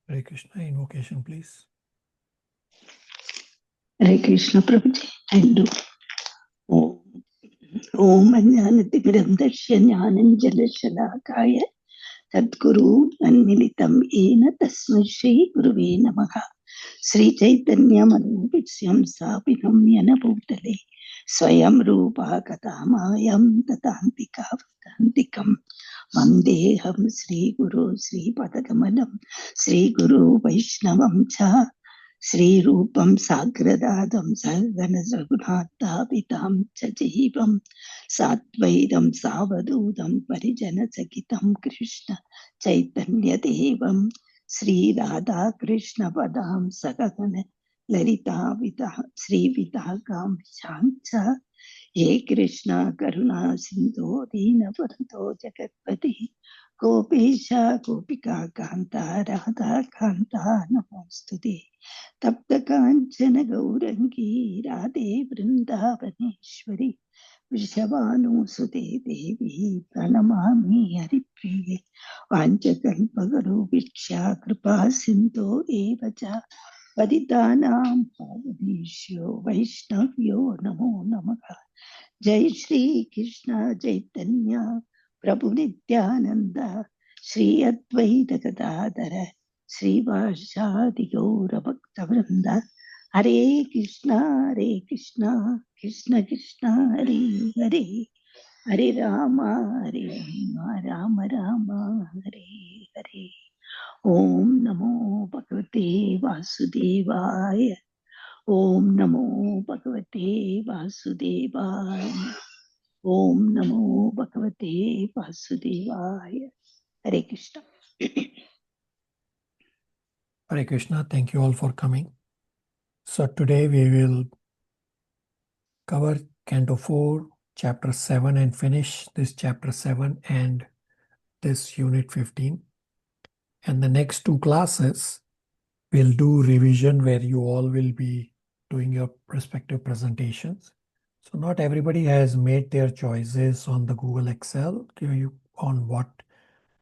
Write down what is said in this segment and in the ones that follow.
Hare Krishna, invocation please. Hare Krishna Prabhuji, I'll do. Om Ajnanatimirandasya Jnananjalashalakaya Tadguru Anmilitam Ena Tasmai Shri Guruve Namaha. Sri Chaitanya Manubhiksyam Sapinam Yana Bhutale Swayam Rupa Katamayam Tatantika Vatantikam Vandeham Sri Guru Sri Padakamalam Sri Guru Vaishnavam Cha Sri Rupam Sagradadam Sargana Raghunathapitam Chajivam Satvaidam Savadudam Parijana Sakitam Krishna Chaitanya Devam Sri Radha Krishna Padam Sakagana Lalita Vita Sri Vitagam Shancha Ye Krishna Karuna Sindhu Dina Paranto Jagatpati Gopesha Gopika Kanta Radha Kanta Namastuti Tapta Kanchana Gaurangi Radhe Vrindavaneshwari Vishavanu Sute Devi Pranamami Haripriye Vanchakalpagaru Viksha Kripa Sindhu Evacha Paditanam Pavadishyo Vaishnavyo Namo Namaha Jai Shri Krishna Chaitanya Prabhu Nityananda Shri Advaita Gadadhara Sri Vashadi Gaura Bhaktavrinda Hare Krishna Krishna Krishna Hare Hare Hare Rama Rama Rama Hare Hare Om Namo Bhagavate Vasudevaya Om Namo Bhagavate Vasudevaya Om Namo Bhagavate Vasudevaya Hare Krishna. Hare Krishna, thank you all for coming. So today we will cover Canto 4, Chapter 7 and finish this Chapter 7 and this Unit 15. And the next two classes we'll do revision where you all will be doing your respective presentations. So not everybody has made their choices on the Google Excel on what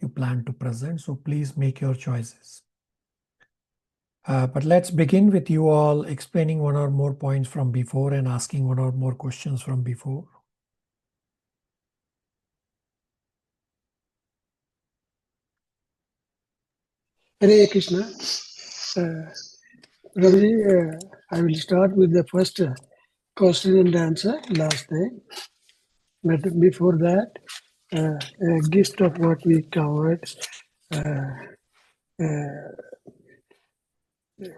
you plan to present. So please make your choices. But let's begin with you all explaining one or more points from before and asking one or more questions from before. Hare Krishna. Prabhuji, I will start with the first question and answer last time. But before that, a gist of what we covered.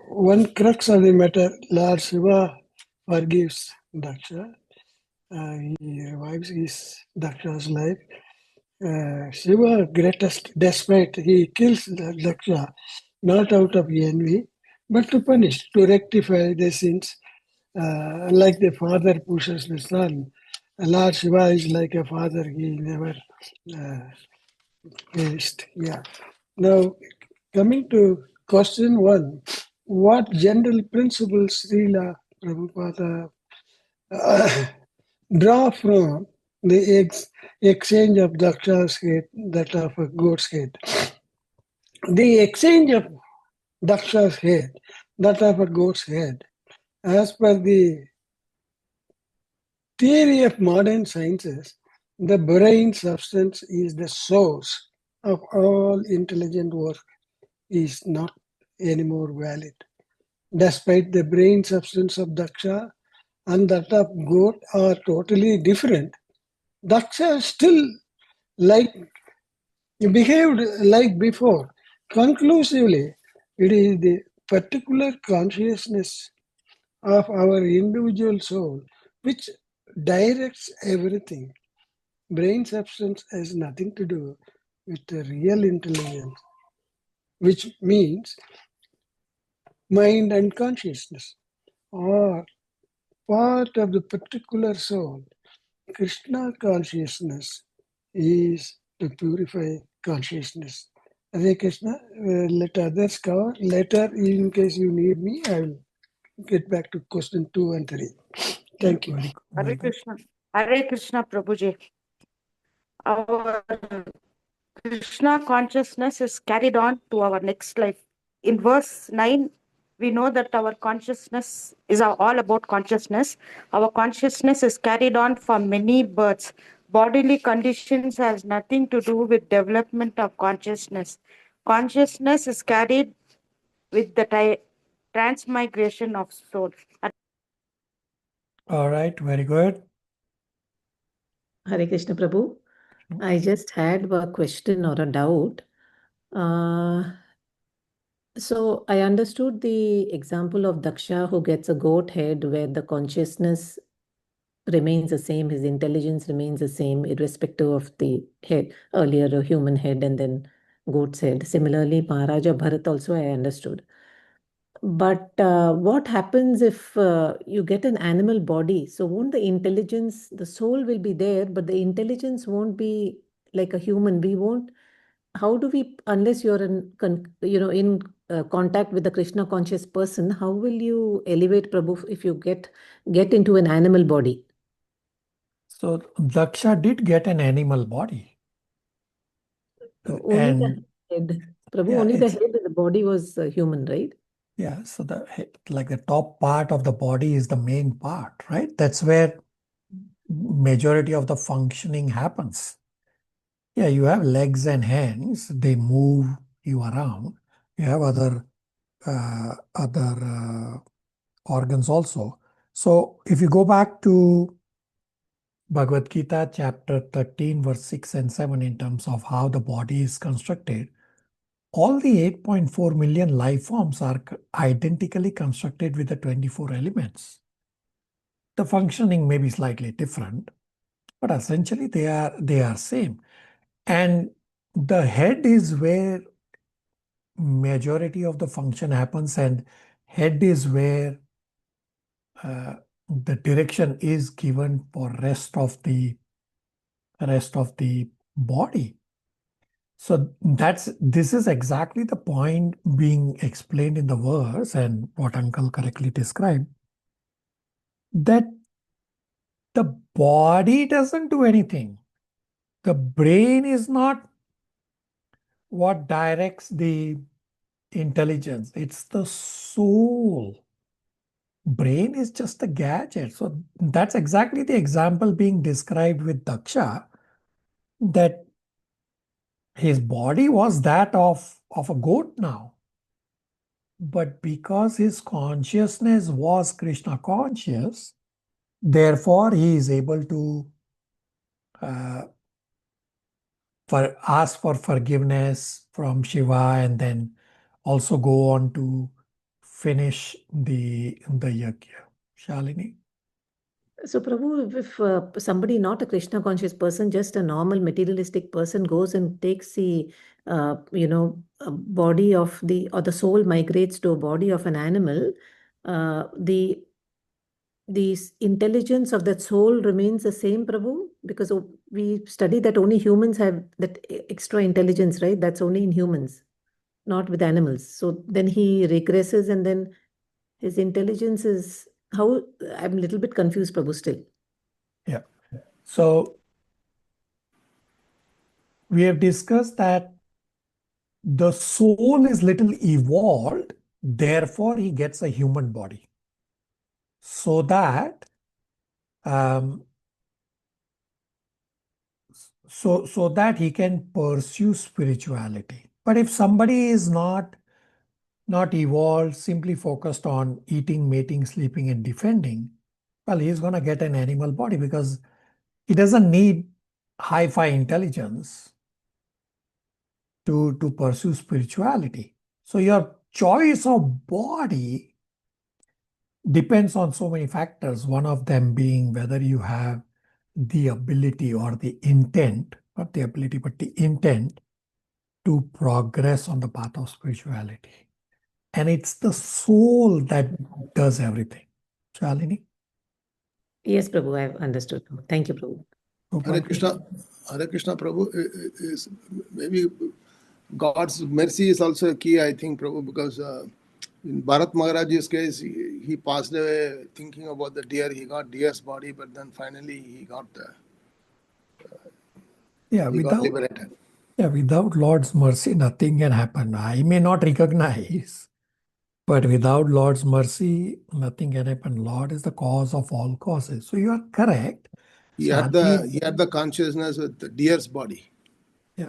One crux of the matter, Lord Shiva forgives Daksha. He revives Daksha's life. Shiva, greatest despite, he kills Daksha not out of envy, but to punish, to rectify the sins. Like the father pushes the son, Lord Shiva is like a father, he never finished. Yeah. Now, coming to question 1, what general principles Srila Prabhupada draw from the exchange of Daksha's head, that of a goat's head? The exchange of Daksha's head, that of a goat's head, as per the theory of modern sciences, the brain substance is the source of all intelligent work, is not anymore valid. Despite the brain substance of Daksha and that of goat are totally different, Daksha still behaved like before. Conclusively, it is the particular consciousness of our individual soul which directs everything. Brain substance has nothing to do with the real intelligence, which means mind and consciousness are part of the particular soul. Krishna consciousness is to purify consciousness. Hare Krishna, let others cover. Later, in case you need me, I will get back to question 2 and 3. Thank you. Hare Krishna. Hare Krishna, Prabhuji. Our Krishna consciousness is carried on to our next life. in verse 9, we know that our consciousness is all about consciousness. Our consciousness is carried on for many births. Bodily conditions has nothing to do with development of consciousness. Consciousness is carried with the transmigration of soul. All right, very good. Hare Krishna Prabhu. I just had a question or a doubt. So I understood the example of Daksha who gets a goat head where the consciousness remains the same, his intelligence remains the same, irrespective of the head, earlier a human head and then goat's head. Similarly, Maharaja Bharat also I understood. But what happens if you get an animal body? So won't the intelligence, the soul will be there, but the intelligence won't be like a human. We won't. How do we, unless you're in contact with the Krishna conscious person, how will you elevate Prabhu if you get into an animal body? So Daksha did get an animal body. Only And the head, Prabhu, yeah, only the head, the body was human, right? yeah, so like the top part of the body is the main part, right? That's where majority of the functioning happens. Yeah, you have legs and hands, they move you around. You have other organs also. So if you go back to Bhagavad Gita chapter 13 verse 6 and 7 in terms of how the body is constructed, all the 8.4 million life forms are identically constructed with the 24 elements. The functioning may be slightly different, but essentially they are same. And the head is where majority of the function happens, and head is where the direction is given for rest of the body. So this is exactly the point being explained in the verse and what Uncle correctly described, that the body doesn't do anything. The brain is not what directs the intelligence. It's the soul. Brain is just a gadget. So that's exactly the example being described with Daksha, that his body was that of a goat now. But because his consciousness was Krishna conscious, therefore he is able to ask for forgiveness from Shiva and then also go on to finish the yajna. Shalini? So, Prabhu, if somebody not a Krishna conscious person, just a normal materialistic person goes and takes the, body of the soul migrates to a body of an animal, the intelligence of that soul remains the same, Prabhu? Because we study that only humans have that extra intelligence, right? That's only in humans, not with animals. So then he regresses and then his intelligence is how? I'm a little bit confused, Prabhu, still. Yeah. So we have discussed that the soul is little evolved, therefore he gets a human body. So that so that he can pursue spirituality. But if somebody is not evolved, simply focused on eating, mating, sleeping, and defending, well, he's going to get an animal body because he doesn't need hi-fi intelligence to pursue spirituality. So your choice of body depends on so many factors, one of them being whether you have the ability or the intent, not the ability, but the intent to progress on the path of spirituality. And it's the soul that does everything. Shalini? Yes, Prabhu, I've understood. Thank you, Prabhu. Hare Krishna, Prabhu. Is maybe God's mercy is also a key, I think, Prabhu, because in Bharat Maharaj's case, he passed away thinking about the deer. He got deer's body, but then finally he got Yeah, liberated. Yeah, without Lord's mercy, nothing can happen. I may not recognize, but without Lord's mercy, nothing can happen. Lord is the cause of all causes. So you are correct. He had the consciousness with the deer's body. Yeah.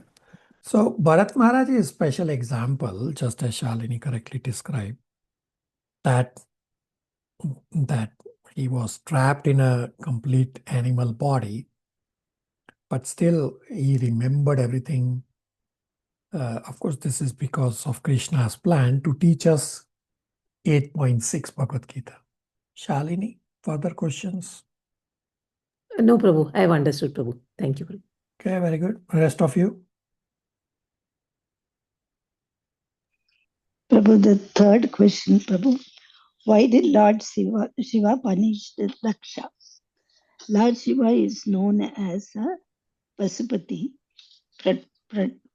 So Bharat Maharaj is a special example, just as Shalini correctly described, that he was trapped in a complete animal body, but still he remembered everything. Of course, this is because of Krishna's plan to teach us 8.6 Bhagavad Gita. Shalini, further questions? No, Prabhu. I have understood, Prabhu. Thank you, Prabhu. Okay, very good. Rest of you? Prabhu, the third question, Prabhu. Why did Lord Shiva punish the Daksha? Lord Shiva is known as a Pasupati,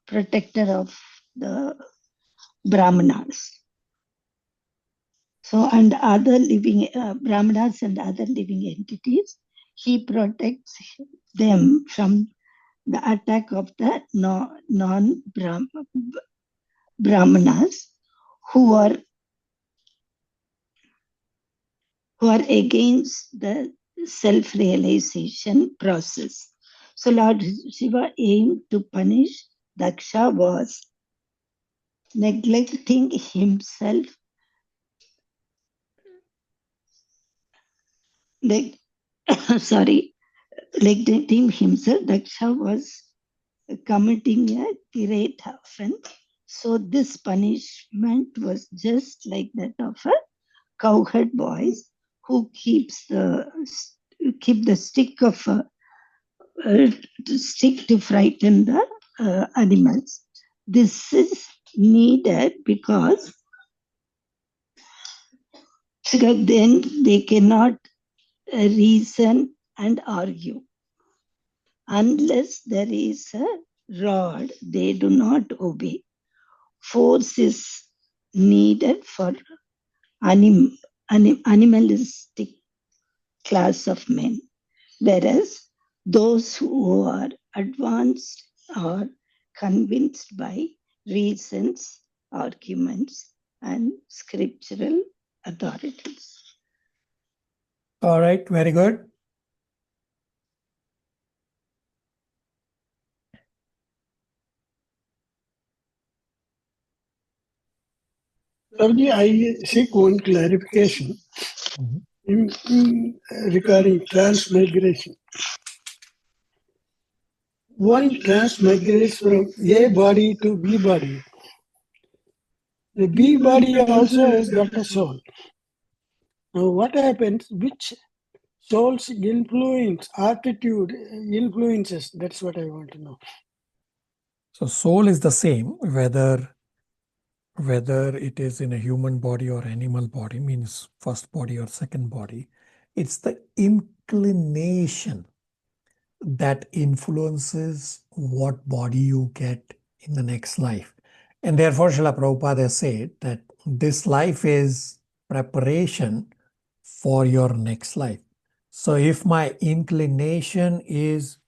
protector of the Brahmanas. So, and other living Brahmanas and other living entities, he protects them from the attack of the non-Brahmanas who are against the self-realization process. So Lord Shiva aimed to punish Daksha was neglecting himself, neglecting himself. Daksha was committing a great offense. So this punishment was just like that of a cowherd boys who keep the stick of stick to frighten the animals. This is needed because then they cannot reason and argue. Unless there is a rod, they do not obey. Force is needed for animalistic class of men, whereas those who are advanced are convinced by reasons, arguments, and scriptural authorities. All right, very good. Prabhuji, I seek one clarification regarding transmigration. One transmigrates from A body to B body. The B body also has got a soul. Now what happens, which soul's influence, attitude influences, that's what I want to know. So soul is the same, whether it is in a human body or animal body, means first body or second body. It's the inclination that influences what body you get in the next life. And therefore, Srila Prabhupada has said that this life is preparation for your next life. So if my inclination is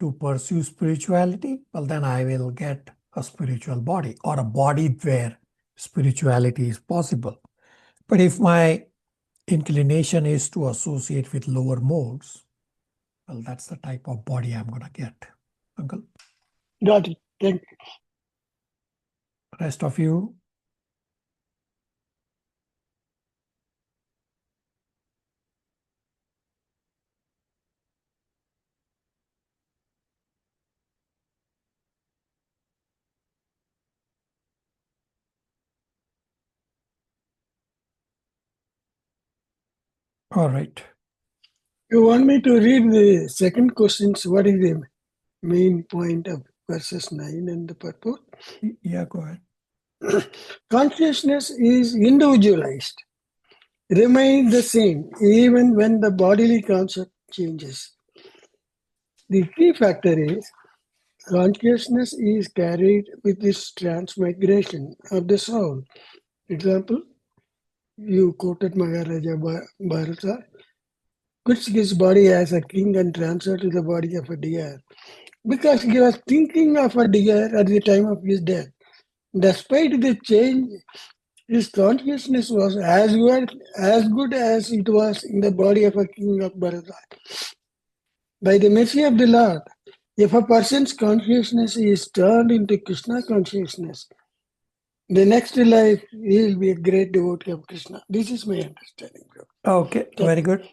to pursue spirituality, well, then I will get a spiritual body or a body where spirituality is possible. But if my inclination is to associate with lower modes, well, that's the type of body I'm going to get. Uncle? Got it. Thank you. Rest of you? All right. You want me to read the second questions? What is the main point of verses 9 and the purport? Yeah, go ahead. Consciousness is individualized, remains the same even when the bodily concept changes. The key factor is consciousness is carried with this transmigration of the soul. Example, you quoted Maharaja Bharata, quits his body as a king and transferred to the body of a deer. because he was thinking of a deer at the time of his death. Despite the change, his consciousness was as good as it was in the body of a king of Bharata. By the mercy of the Lord, if a person's consciousness is turned into Krishna consciousness, the next life he will be a great devotee of Krishna. This is my understanding. Okay, very good.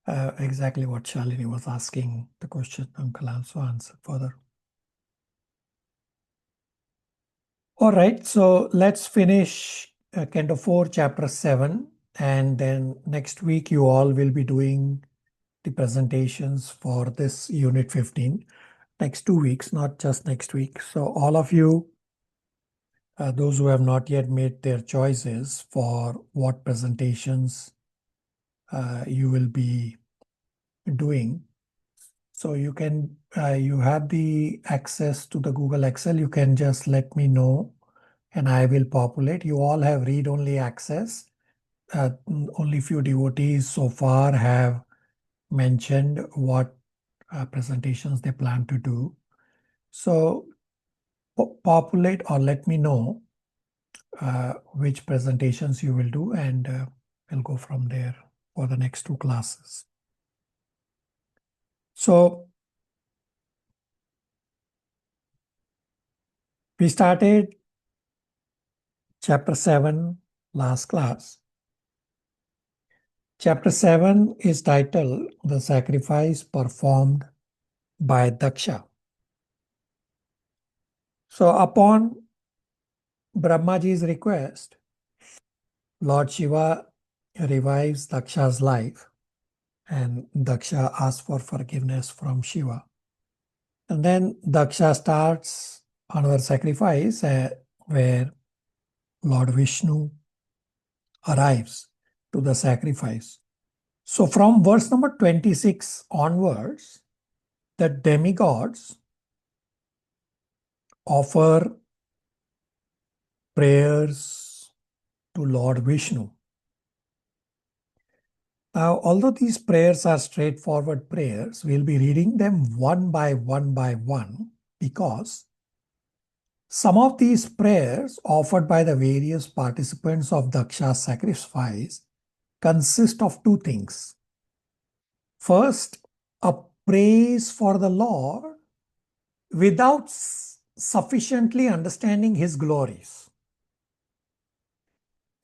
Exactly what Shalini was asking the question, Uncle also answered further. All right, so let's finish Canto 4, Chapter 7, and then next week you all will be doing the presentations for this Unit 15. Next 2 weeks, not just next week. So all of you, those who have not yet made their choices for what presentations you will be doing. So you can, you have the access to the Google Excel. You can just let me know and I will populate. You all have read-only access. Only few devotees so far have mentioned what presentations they plan to do. So populate or let me know which presentations you will do, and we'll go from there for the next 2 classes. So we started Chapter 7 last class. Chapter 7 is titled The Sacrifice Performed by Daksha. So upon Brahmaji's request, Lord Shiva revives Daksha's life, and Daksha asks for forgiveness from Shiva. And then Daksha starts another sacrifice where Lord Vishnu arrives to the sacrifice. So from verse number 26 onwards, the demigods offer prayers to Lord Vishnu. Now, although these prayers are straightforward prayers, we'll be reading them one by one because some of these prayers offered by the various participants of Daksha's sacrifice consist of 2 things. First, a praise for the Lord without sufficiently understanding his glories.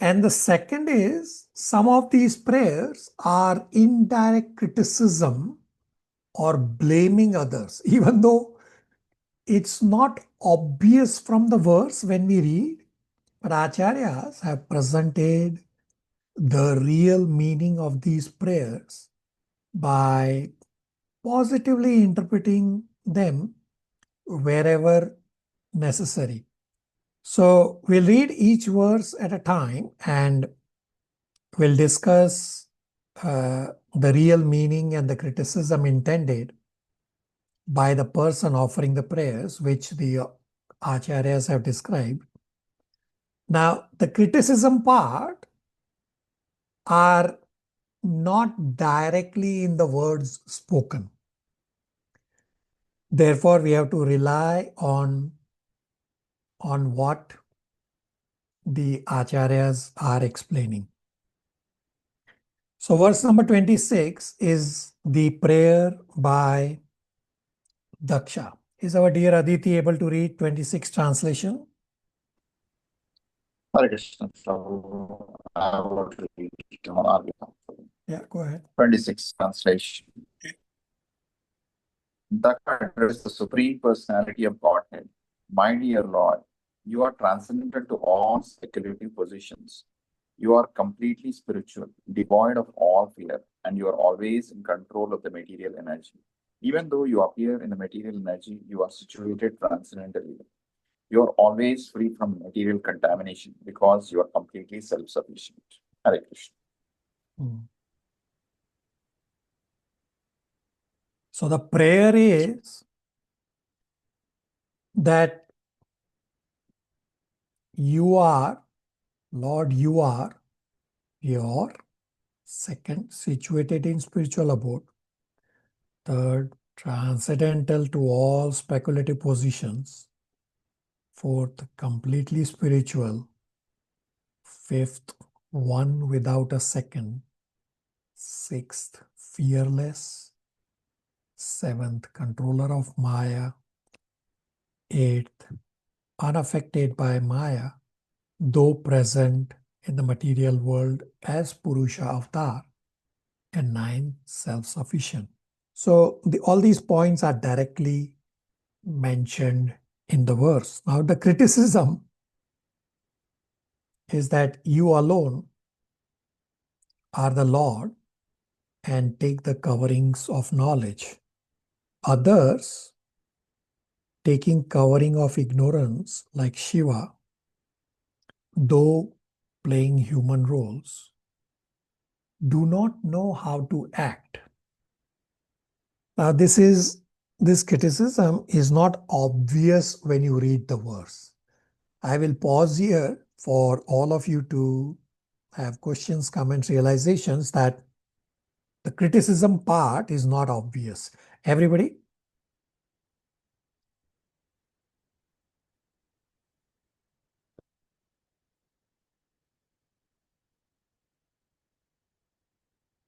And the second is, some of these prayers are indirect criticism or blaming others, even though it's not obvious from the verse when we read, but Acharyas have presented the real meaning of these prayers by positively interpreting them wherever necessary. So we'll read each verse at a time and we'll discuss the real meaning and the criticism intended by the person offering the prayers, which the Acharyas have described. Now, the criticism part are not directly in the words spoken. Therefore, we have to rely on what the Acharyas are explaining. So verse number 26 is the prayer by Daksha. Is our dear Aditi able to read 26 translation? Hare Krishna. So I will read Yeah, go ahead. 26 translation. Daksha addressed the Supreme Personality of Godhead. My dear Lord, you are transcendental to all speculative positions. You are completely spiritual, devoid of all fear, and you are always in control of the material energy. Even though you appear in the material energy, you are situated transcendentally. You are always free from material contamination because you are completely self-sufficient. Hare Krishna. So the prayer is that you are, Lord, you are your second, situated in spiritual abode. Third, transcendental to all speculative positions. Fourth, completely spiritual. Fifth, one without a second. Sixth, fearless. Seventh, controller of Maya. Eighth, unaffected by Maya, though present in the material world as Purusha avatar. And ninth, self-sufficient. So all these points are directly mentioned in the verse. Now the criticism is that you alone are the Lord and take the coverings of knowledge. Others, taking covering of ignorance like Shiva, though playing human roles, do not know how to act. Now this criticism is not obvious when you read the verse. I will pause here for all of you to have questions, comments, realizations that the criticism part is not obvious. Everybody?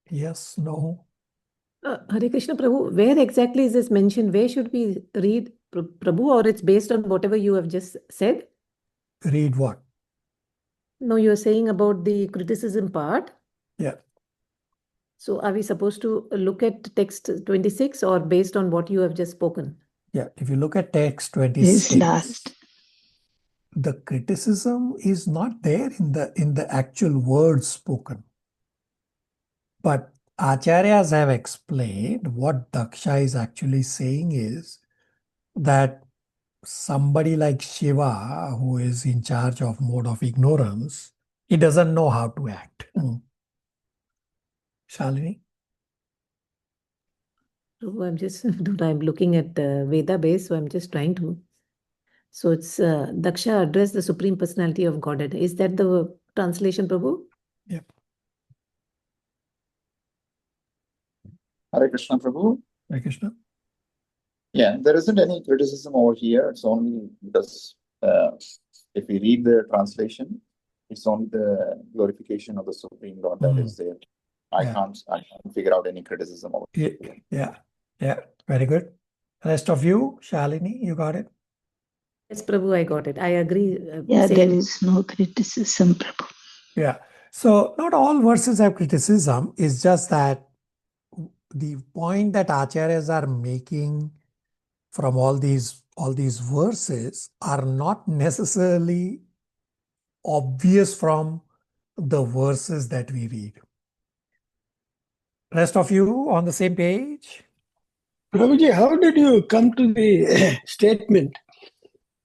Yes, no? Hare Krishna Prabhu, where exactly is this mentioned? Where should we read, Prabhu, or it's based on whatever you have just said? Read what? No, you're saying about the criticism part. Yeah. So are we supposed to look at text 26 or based on what you have just spoken? Yeah, if you look at text This 26, last. the criticism is not there in the actual words spoken. But Acharyas have explained what Daksha is actually saying is that somebody like Shiva, who is in charge of mode of ignorance, he doesn't know how to act. Shalini? So I'm looking at Veda base, so I'm just trying to. So it's Daksha address the Supreme Personality of Godhead. Is that the translation, Prabhu? Yep. Hare Krishna Prabhu. Hare Krishna. Yeah, there isn't any criticism over here. It's only because if we read the translation, it's only the glorification of the Supreme Lord that is there. I can't figure out any criticism over here. Yeah. Very good. Rest of you, Shalini, you got it? Yes, Prabhu, I got it. I agree. Yeah, there is no criticism, Prabhu. Yeah. So not all verses have criticism. It's just that the point that acharyas are making from all these verses are not necessarily obvious from the verses that we read. Rest of you on the same page? Prabhuji, how did you come to the statement?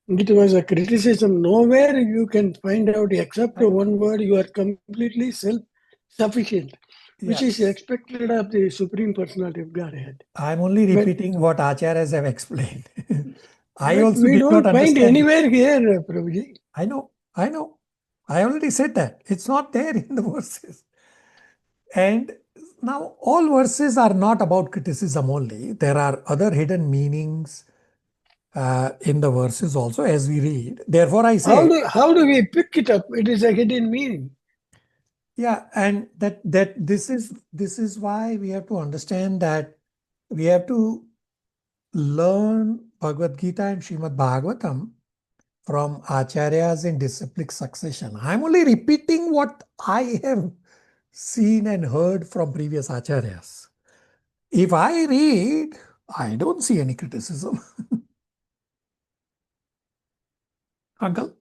It was a criticism. Nowhere you can find out, except one word, you are completely self-sufficient, which is expected of the Supreme Personality of Godhead. I'm only repeating what acharyas have explained. I But also we did don't not find understand anywhere here, Prabhuji. I know. I already said that. It's not there in the verses. And now all verses are not about criticism only. There are other hidden meanings in the verses also as we read. Therefore, I say... How do we pick it up? It is a hidden meaning. Yeah, and that this is why we have to understand that we have to learn Bhagavad Gita and Srimad Bhagavatam from acharyas in disciplic succession. I'm only repeating what I have seen and heard from previous acharyas. If I read, I don't see any criticism. Uncle?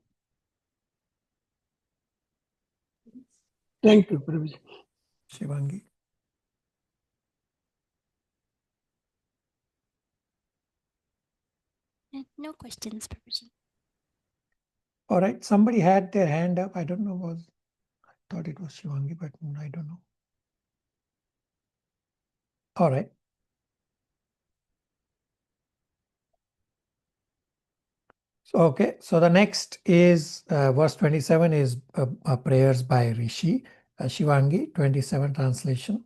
Thank you, Prabhuji. Shivangi? No questions, Prabhuji. All right, somebody had their hand up. I don't know, I thought it was Shivangi, but I don't know. All right. Okay, so the next is verse 27 is prayers by Rishi. Shivangi, 27 translation.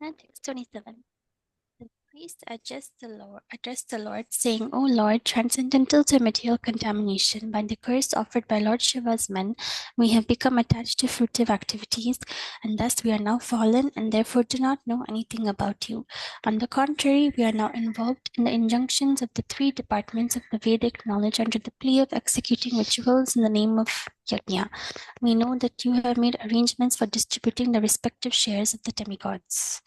Text 27. The priest addressed the Lord, saying, O Lord, transcendental to material contamination, by the curse offered by Lord Shiva's men, we have become attached to fruitive activities, and thus we are now fallen, and therefore do not know anything about you. On the contrary, we are now involved in the injunctions of the three departments of the Vedic knowledge under the plea of executing rituals in the name of Yajna. We know that you have made arrangements for distributing the respective shares of the demigods.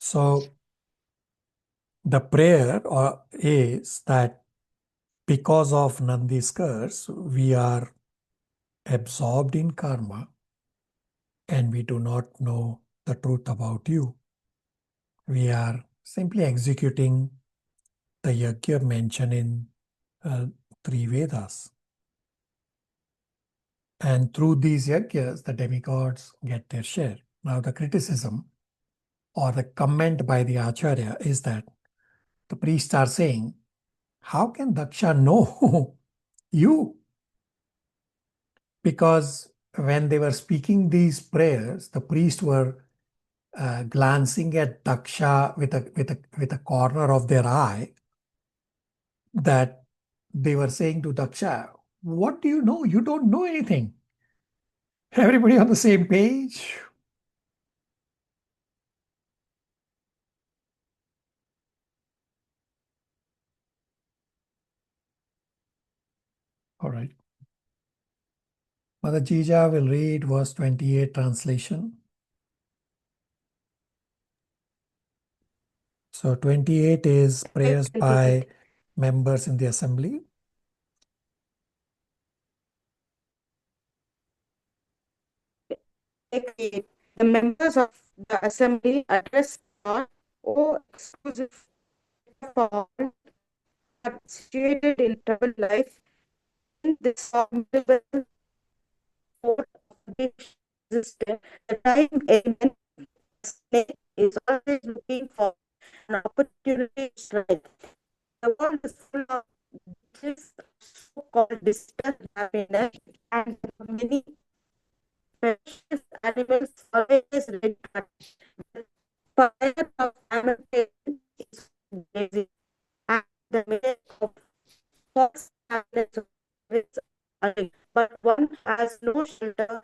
So the prayer is that because of Nandi's curse, we are absorbed in karma and we do not know the truth about you. We are simply executing the yajna mentioned in three Vedas. And through these yajnas, the demigods get their share. Now the criticism or the comment by the Acharya is that the priests are saying, how can Daksha know you? Because when they were speaking these prayers, the priests were glancing at Daksha with a corner of their eye, that they were saying to Daksha, what do you know? You don't know anything. Everybody on the same page? All right. Mother Jija will read verse 28 translation. So 28 is prayers by members in the assembly. The members of the assembly address God, O exclusive for all, are situated in troubled life. In this formidable fort of the existence, the time element is always looking for an opportunity to strike. The world is full of this so-called distant happiness, and many precious animals always red cut. The fire of lamentation is blazing, and the minute of fox happiness is alive. But one has no shelter.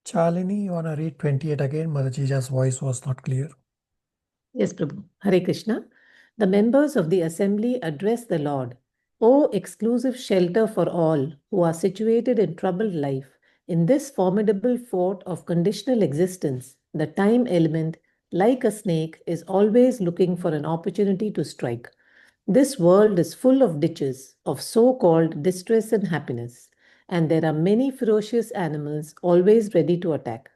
Chalini, you want to read 28 again? Mother Jija's voice was not clear. Yes, Prabhu. Hare Krishna. The members of the assembly address the Lord. O exclusive shelter for all who are situated in troubled life, in this formidable fort of conditional existence, the time element, like a snake, is always looking for an opportunity to strike. This world is full of ditches of so-called distress and happiness, and there are many ferocious animals always ready to attack.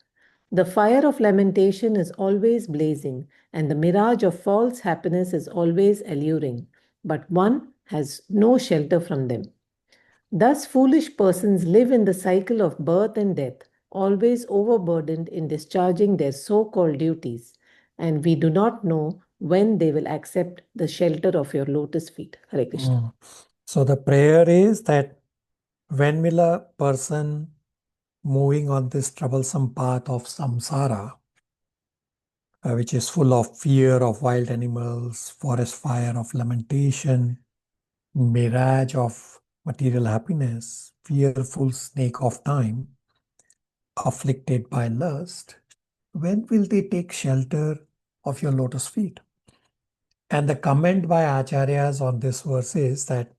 The fire of lamentation is always blazing, and the mirage of false happiness is always alluring, but one has no shelter from them. Thus, foolish persons live in the cycle of birth and death, always overburdened in discharging their so-called duties, and we do not know when they will accept the shelter of your lotus feet. Hare Krishna. So the prayer is that when will a person moving on this troublesome path of samsara, which is full of fear of wild animals, forest fire of lamentation, mirage of material happiness, fearful snake of time, afflicted by lust, when will they take shelter of your lotus feet? And the comment by Acharyas on this verse is that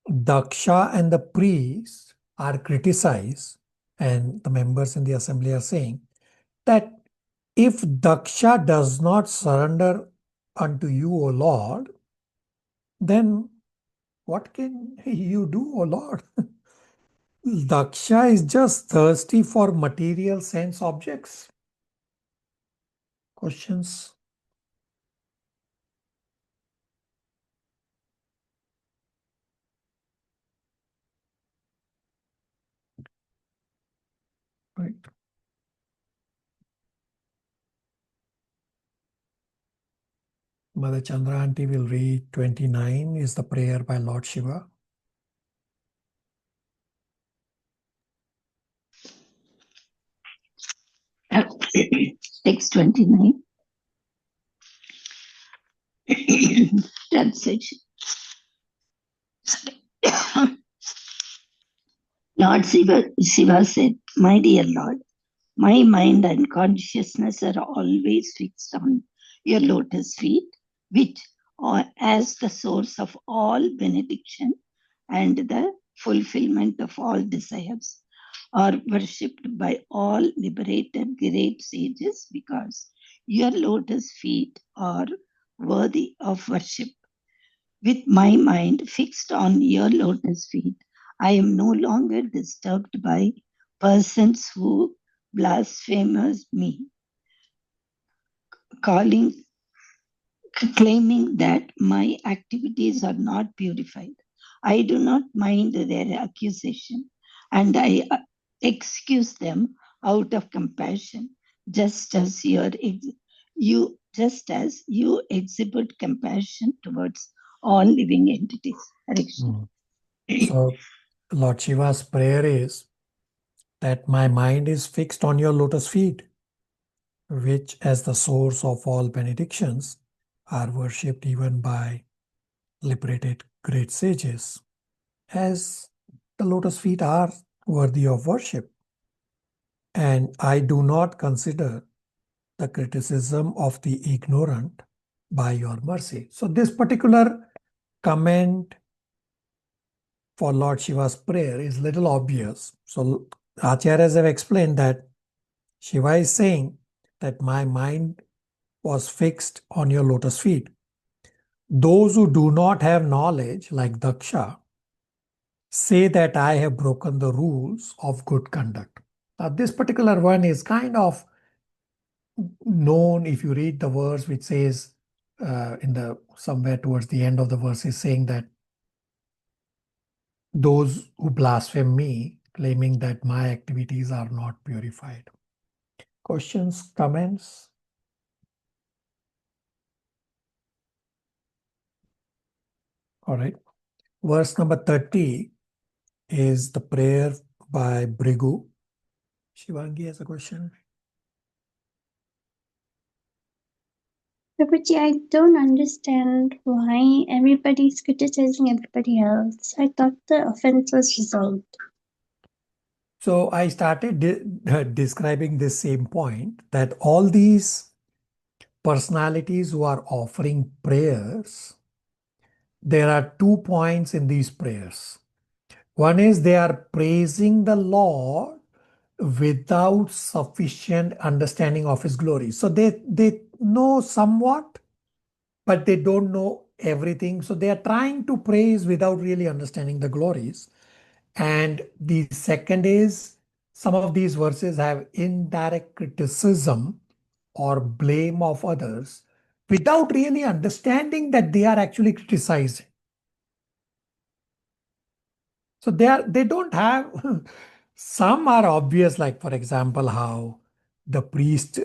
Daksha and the priests are criticized, and the members in the assembly are saying that if Daksha does not surrender unto you, O Lord, then what can you do, O Lord? Daksha is just thirsty for material sense objects. Questions? Right. Mother Chandra Aunty will read 29 is the prayer by Lord Shiva. Text 29. Translation. Lord Shiva said, "My dear Lord, my mind and consciousness are always fixed on your lotus feet, which are as the source of all benediction and the fulfillment of all desires, are worshipped by all liberated great sages because your lotus feet are worthy of worship. With my mind fixed on your lotus feet, I am no longer disturbed by persons who blaspheme me, claiming that my activities are not purified. I do not mind their accusation, and I excuse them out of compassion, just as you exhibit compassion towards all living entities." So Lord Shiva's prayer is that my mind is fixed on your lotus feet, which as the source of all benedictions are worshipped even by liberated great sages, as the lotus feet are worthy of worship. And I do not consider the criticism of the ignorant by your mercy. So this particular comment for Lord Shiva's prayer is little obvious. So Acharyas have explained that Shiva is saying that my mind was fixed on your lotus feet. Those who do not have knowledge, like Daksha, say that I have broken the rules of good conduct. Now, this particular one is kind of known if you read the verse which says somewhere towards the end of the verse is saying that those who blaspheme me, claiming that my activities are not purified. Questions, comments? All right. Verse number 30 is the prayer by Brigu. Shivangi has a question. Prabhuji, I don't understand why everybody is criticizing everybody else. I thought the offense was resolved. So I started describing this same point that all these personalities who are offering prayers, there are 2 points in these prayers. One is they are praising the Lord without sufficient understanding of his glory. So they know somewhat, but they don't know everything. So they are trying to praise without really understanding the glories. And the second is some of these verses have indirect criticism or blame of others without really understanding that they are actually criticizing. So they don't have, some are obvious, like for example, how the priest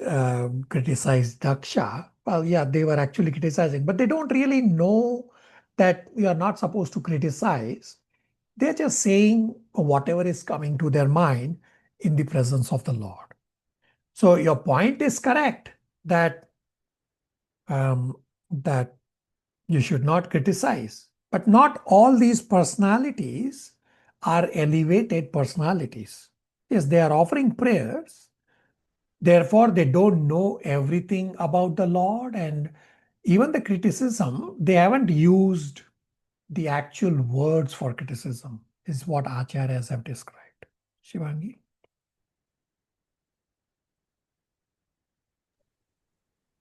criticized Daksha. Well, yeah, they were actually criticizing, but they don't really know that we are not supposed to criticize. They're just saying whatever is coming to their mind in the presence of the Lord. So your point is correct that that you should not criticize. But not all these personalities are elevated personalities. Yes, they are offering prayers. Therefore, they don't know everything about the Lord, and even the criticism, they haven't used the actual words for criticism, is what Acharyas have described. Shivangi?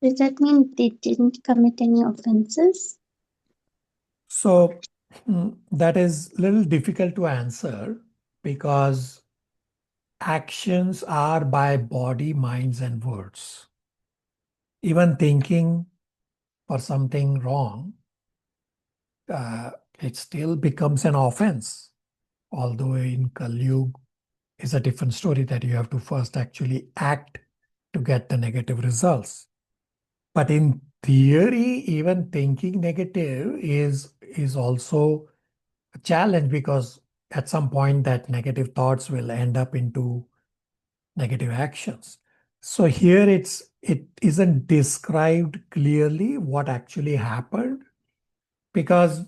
Does that mean they didn't commit any offenses? So that is a little difficult to answer because actions are by body, minds, and words. Even thinking for something wrong, it still becomes an offense. Although in Kali Yuga is a different story that you have to first actually act to get the negative results. But in theory, even thinking negative is also a challenge because at some point that negative thoughts will end up into negative actions. So here it isn't described clearly what actually happened, because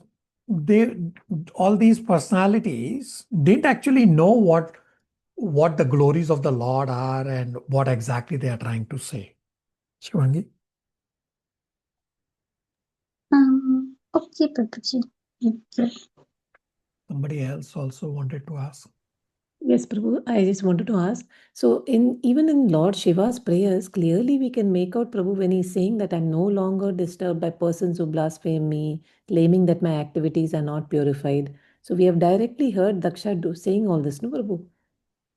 all these personalities didn't actually know what the glories of the Lord are and what exactly they are trying to say. Shivangi? Okay, Prabhuji. Okay. Somebody else also wanted to ask. Yes, Prabhu, I just wanted to ask. So, even in Lord Shiva's prayers, clearly we can make out, Prabhu, when he's saying that I'm no longer disturbed by persons who blaspheme me, claiming that my activities are not purified. So, we have directly heard Daksha saying all this, no, Prabhu?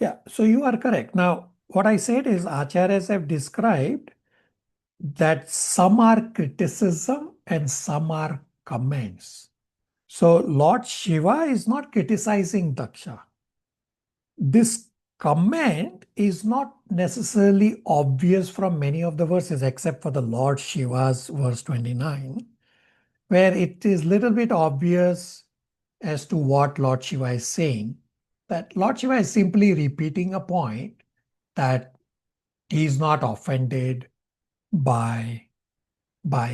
Yeah, so you are correct. Now, what I said is Acharyas have described that some are criticism and some are comments. So Lord Shiva is not criticizing Daksha. This comment is not necessarily obvious from many of the verses, except for the Lord Shiva's verse 29, where it is little bit obvious as to what Lord Shiva is saying. That Lord Shiva is simply repeating a point that he is not offended by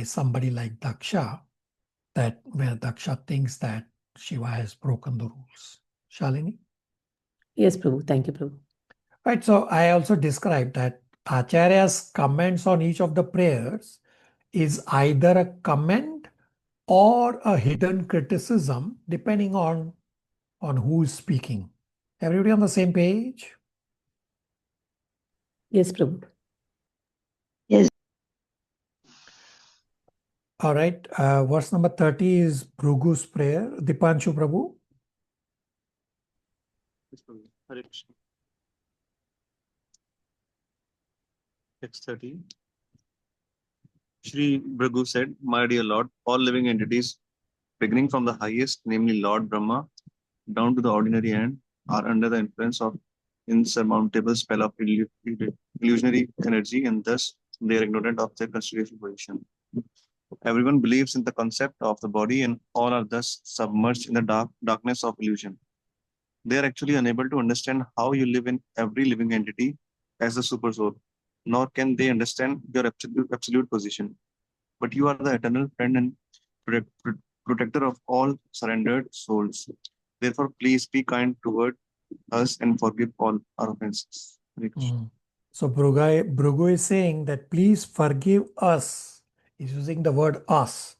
somebody like Daksha, that where Daksha thinks that Shiva has broken the rules. Shalini? Yes, Prabhu. Thank you, Prabhu. Right, so I also described that Acharya's comments on each of the prayers is either a comment or a hidden criticism, depending on who is speaking. Everybody on the same page? Yes, Prabhu. Yes. All right, verse number 30 is Bhrugu's prayer. Dipanshu Prabhu. Yes, Prabhu. Hare Krishna. Text 30. Shri Bhrigu said, My dear Lord, all living entities, beginning from the highest, namely Lord Brahma, down to the ordinary ant, are under the influence of insurmountable spell of illusionary energy, and thus they are ignorant of their constitutional position. Everyone believes in the concept of the body, and all are thus submerged in the darkness of illusion. They are actually unable to understand how you live in every living entity as the super soul, nor can they understand your absolute position. But you are the eternal friend and protector of all surrendered souls. Therefore, please be kind toward us and forgive all our offenses. So Bhrigu is saying that please forgive us. He's using the word us.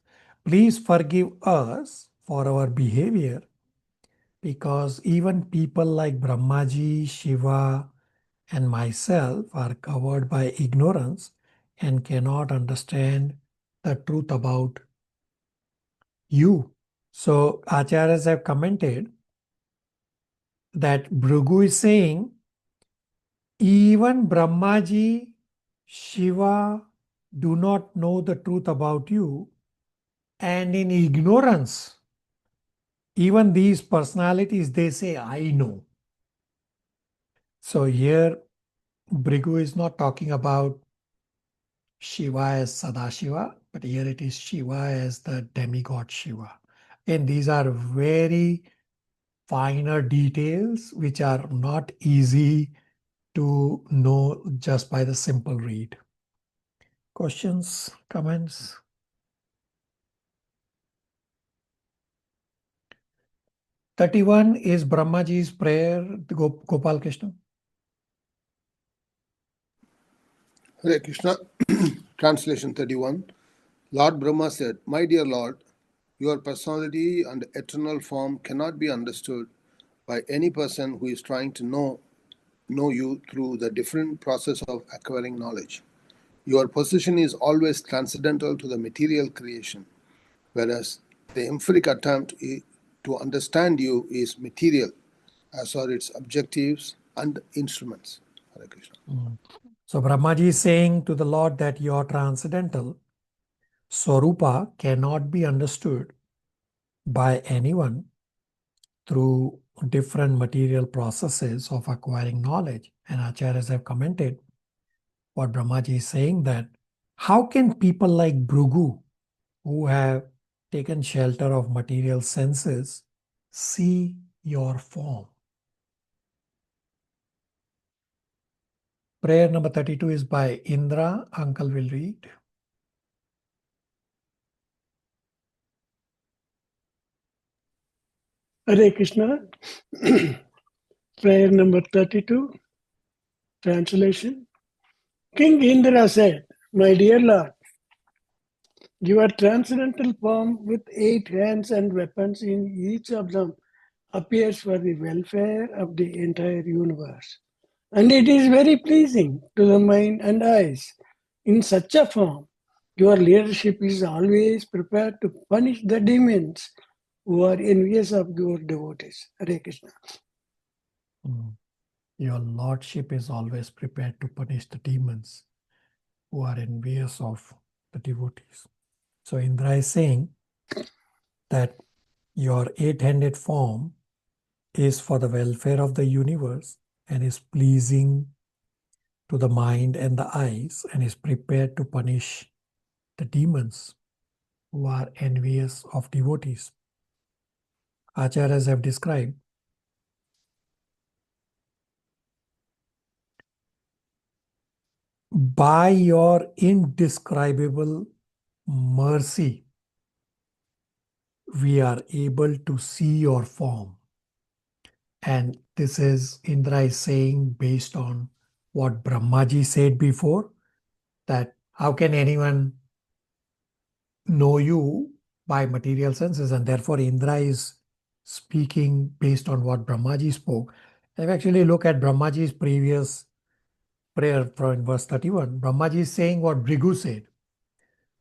Please forgive us for our behavior, because even people like Brahmaji, Shiva, and myself are covered by ignorance and cannot understand the truth about you. So Acharyas have commented that Bhrigu is saying even Brahmaji, Shiva do not know the truth about you, and in ignorance, even these personalities, they say, I know. So here, Bhrigu is not talking about Shiva as Sadashiva, but here it is Shiva as the demigod Shiva. And these are very finer details which are not easy to know just by the simple read. Questions, comments? Thirty-one is Brahmaji's prayer, Gopal Krishna. Hare Krishna. Translation 31. Lord Brahma said, My dear Lord, your personality and eternal form cannot be understood by any person who is trying to know you through the different process of acquiring knowledge. Your position is always transcendental to the material creation, whereas the empiric attempt to understand you is material, as are its objectives and instruments. Hare Krishna. So Brahmaji is saying to the Lord that you are transcendental. Swarupa cannot be understood by anyone through different material processes of acquiring knowledge. And Acharyas have commented what Brahmaji is saying, that how can people like Bhrigu, who have taken shelter of material senses, see your form? Prayer number 32 is by Indra. Uncle will read. Hare Krishna. Prayer number 32. Translation. King Indra said, "My dear Lord, your transcendental form with 8 hands and weapons in each of them appears for the welfare of the entire universe. And it is very pleasing to the mind and eyes. In such a form, your leadership is always prepared to punish the demons who are envious of your devotees." Hare Krishna. Your lordship is always prepared to punish the demons who are envious of the devotees. So Indra is saying that your 8-handed form is for the welfare of the universe and is pleasing to the mind and the eyes and is prepared to punish the demons who are envious of devotees. Acharyas have described by your indescribable mercy, we are able to see your form. And this is Indra is saying based on what Brahmaji said before, that how can anyone know you by material senses? And therefore Indra is speaking based on what Brahmaji spoke. If you actually look at Brahmaji's previous prayer from verse 31, Brahmaji is saying what Bhrigu said.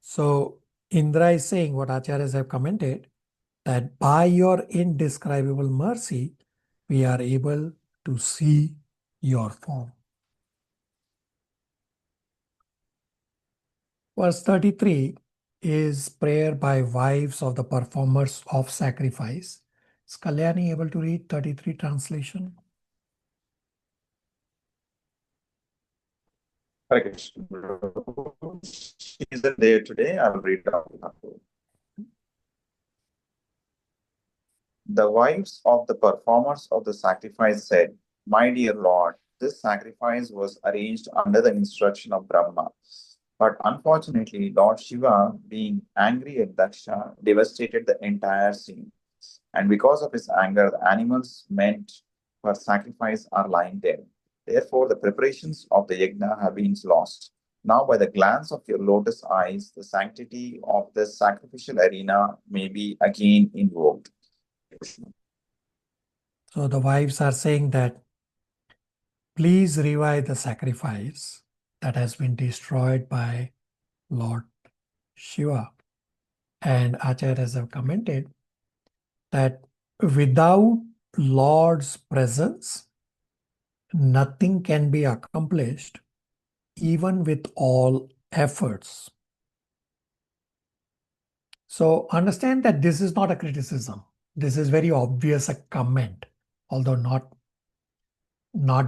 So Indra is saying what Acharyas have commented, that by your indescribable mercy, we are able to see your form. Verse 33 is prayer by wives of the performers of sacrifice. Is Kalyani able to read 33 translation? Hare Krishna. She isn't there today. I'll read it out. The wives of the performers of the sacrifice said, "My dear Lord, this sacrifice was arranged under the instruction of Brahma. But unfortunately, Lord Shiva, being angry at Daksha, devastated the entire scene. And because of his anger, the animals meant for sacrifice are lying dead. Therefore, the preparations of the yajna have been lost. Now, by the glance of your lotus eyes, the sanctity of the sacrificial arena may be again invoked." So the wives are saying that please revive the sacrifice that has been destroyed by Lord Shiva. And Acharyas have commented that without Lord's presence, nothing can be accomplished, even with all efforts. So understand that this is not a criticism. This is very obvious a comment, although not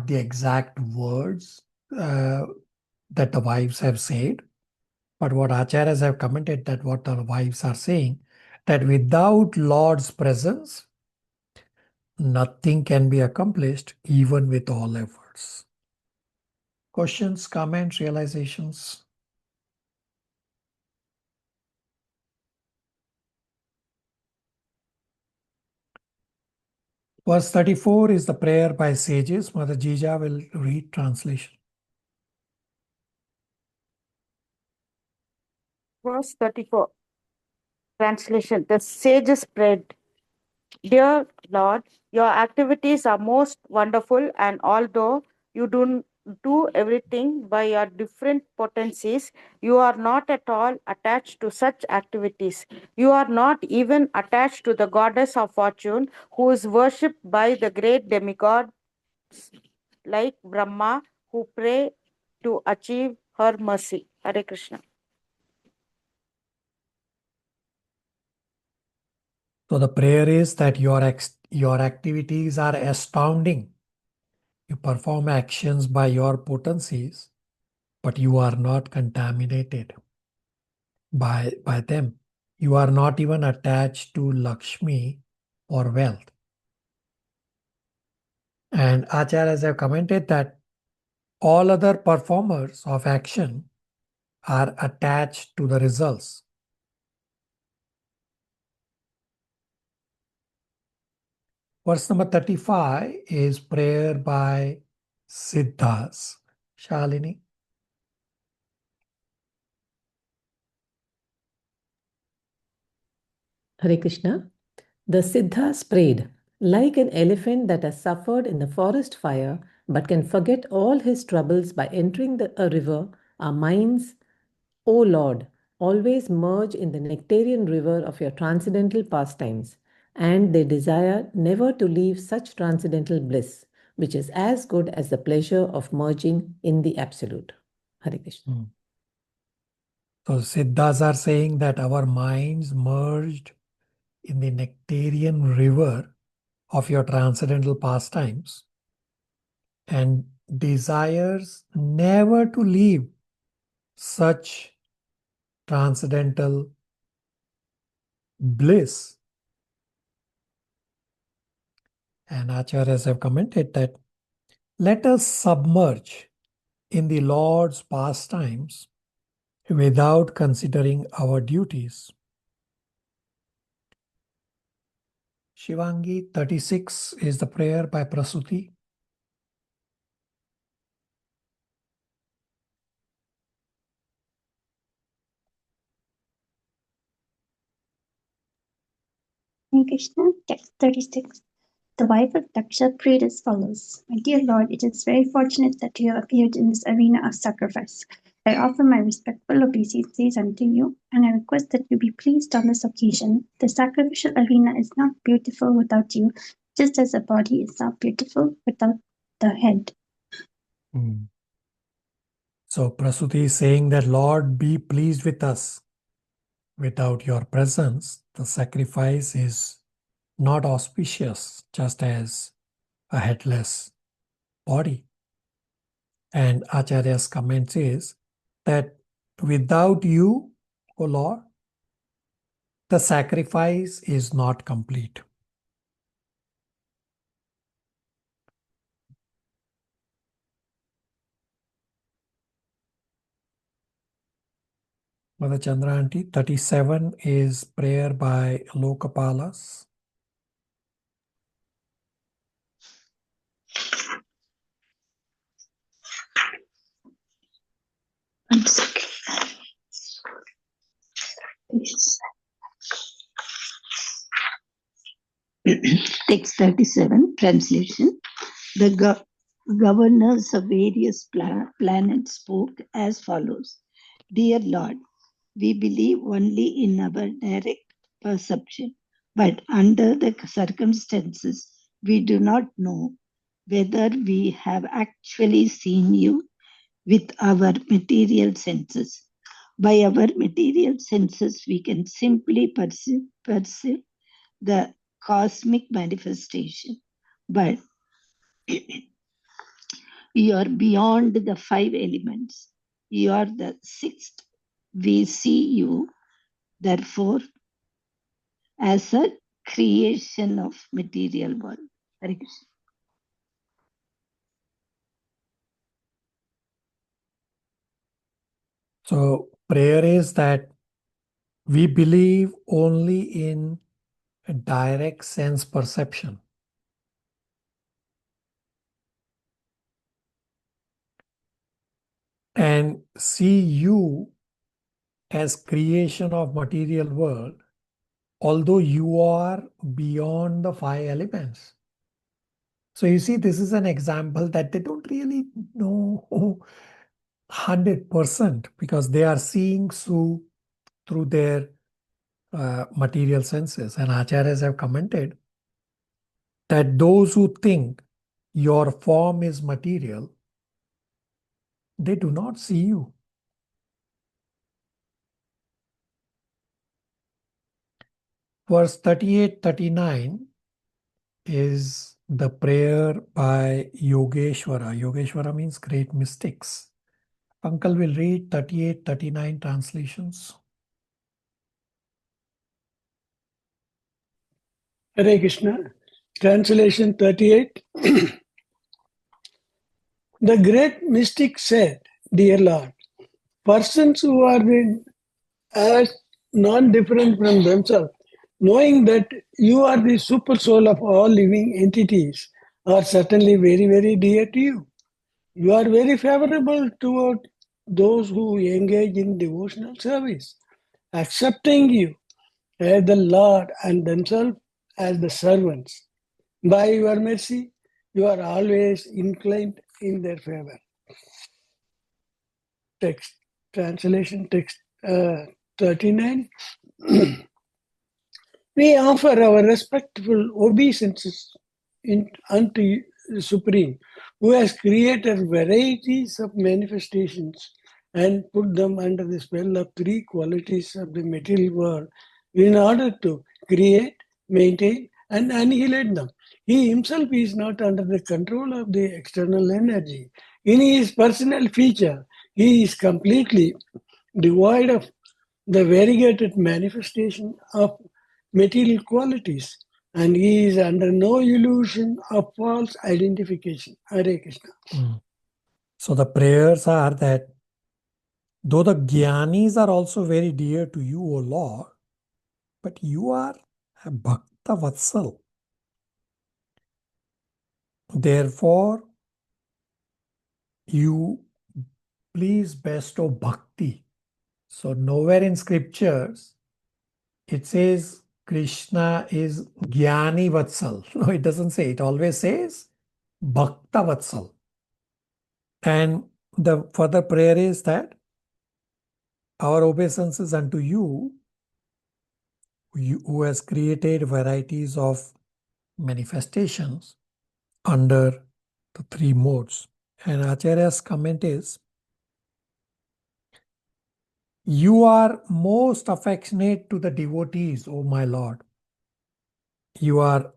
the exact words that the wives have said. But what Acharyas have commented, that what the wives are saying, that without Lord's presence, nothing can be accomplished, even with all efforts. Questions, comments, realizations? Verse 34 is the prayer by sages. Mother Jija will read translation. Verse 34. Translation. The sages prayed, "Dear Lord, your activities are most wonderful, and although you do everything by your different potencies, you are not at all attached to such activities. You are not even attached to the goddess of fortune, who is worshipped by the great demigods like Brahma, who pray to achieve her mercy." Hare Krishna. So the prayer is that your activities are astounding. You perform actions by your potencies, but you are not contaminated by them. You are not even attached to Lakshmi or wealth. And Acharyas have commented that all other performers of action are attached to the results. Verse number 35 is prayer by Siddhas. Shalini. Hare Krishna. The Siddhas prayed, like an elephant that has suffered in the forest fire but can forget all his troubles by entering a river, our minds, O Lord, always merge in the nectarian river of your transcendental pastimes, and they desire never to leave such transcendental bliss, which is as good as the pleasure of merging in the Absolute. Hare Krishna. So Siddhas are saying that our minds merged in the nectarian river of your transcendental pastimes and desires never to leave such transcendental bliss. And Acharyas have commented that let us submerge in the Lord's pastimes without considering our duties. Shivangi, 36 is the prayer by Prasuti. Hare Krishna, text 36. The wife of Daksha prayed as follows: My dear Lord, it is very fortunate that you have appeared in this arena of sacrifice. I offer my respectful obeisances unto you, and I request that you be pleased on this occasion. The sacrificial arena is not beautiful without you, just as the body is not beautiful without the head. So Prasuti is saying that, Lord, be pleased with us. Without your presence, the sacrifice is not auspicious, just as a headless body. And Acharya's comment is that without you, O Lord, the sacrifice is not complete. Mother Chandra Aunty, 37 is prayer by Lokapalas. One second. Yes. Text 37, translation. The governors of various planets spoke as follows. Dear Lord, we believe only in our direct perception, but under the circumstances, we do not know whether we have actually seen you with our material senses. By our material senses, we can simply perceive the cosmic manifestation, but you are beyond the five elements. You are the sixth. We see you, therefore, as a creation of material world. Hare Krishna. So prayer is that we believe only in a direct sense perception. And see you as creation of material world, although you are beyond the five elements. So you see, this is an example that they don't really know 100% because they are seeing through their material senses. And acharyas have commented that those who think your form is material, they do not see you. Verse 38-39 is the prayer by Yogeshwara. Yogeshwara means great mystics. Uncle will read 38-39 translations. Hare Krishna. Translation 38. The great mystic said, Dear Lord, persons who are as non-different from themselves, knowing that you are the super soul of all living entities, are certainly very, very dear to you. You are very favorable toward those who engage in devotional service, accepting you as the Lord and themselves as the servants. By your mercy, you are always inclined in their favor. Text translation text 39. We offer our respectful obeisances unto the Supreme, who has created varieties of manifestations and put them under the spell of three qualities of the material world in order to create, maintain, and annihilate them. He himself is not under the control of the external energy. In his personal feature, he is completely devoid of the variegated manifestation of material qualities, and he is under no illusion of false identification. Hare Krishna. So the prayers are that though the Gyanis are also very dear to you, O Lord, but you are a Bhakta Vatsal. Therefore, you please bestow bhakti. So nowhere in scriptures it says Krishna is Jnani Vatsal. No, it doesn't say. It always says Bhakta Vatsal. And the further prayer is that our obeisances unto you, who has created varieties of manifestations under the three modes. And Acharya's comment is, you are most affectionate to the devotees, O my Lord. You are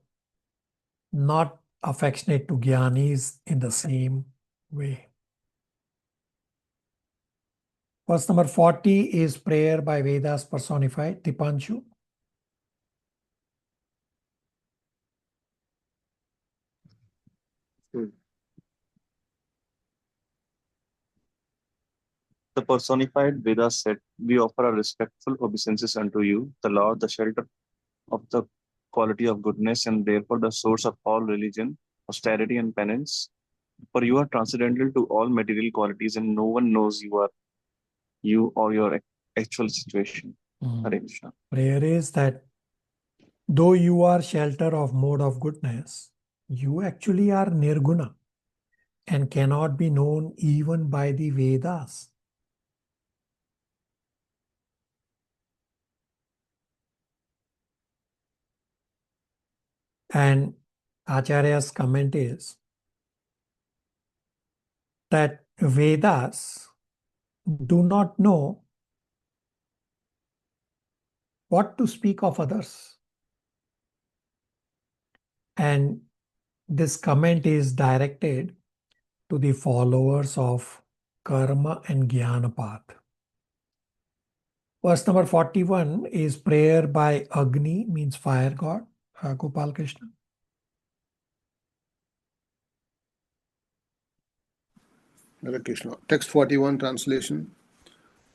not affectionate to Gyanis in the same way. Verse number 40 is prayer by Vedas personified. Dipanshu. The personified Vedas said, We offer our respectful obeisances unto you, the Lord, the shelter of the quality of goodness, and therefore the source of all religion, austerity, and penance. For you are transcendental to all material qualities, and no one knows you or your actual situation. Hare Krishna. Prayer is that though you are shelter of mode of goodness, you actually are nirguna and cannot be known even by the Vedas. And Acharya's comment is that Vedas do not know what to speak of others. And this comment is directed to the followers of karma and jnana path. Verse number 41 is prayer by Agni, means fire god, Gopal Krishna. Hare Krishna. Text 41 translation.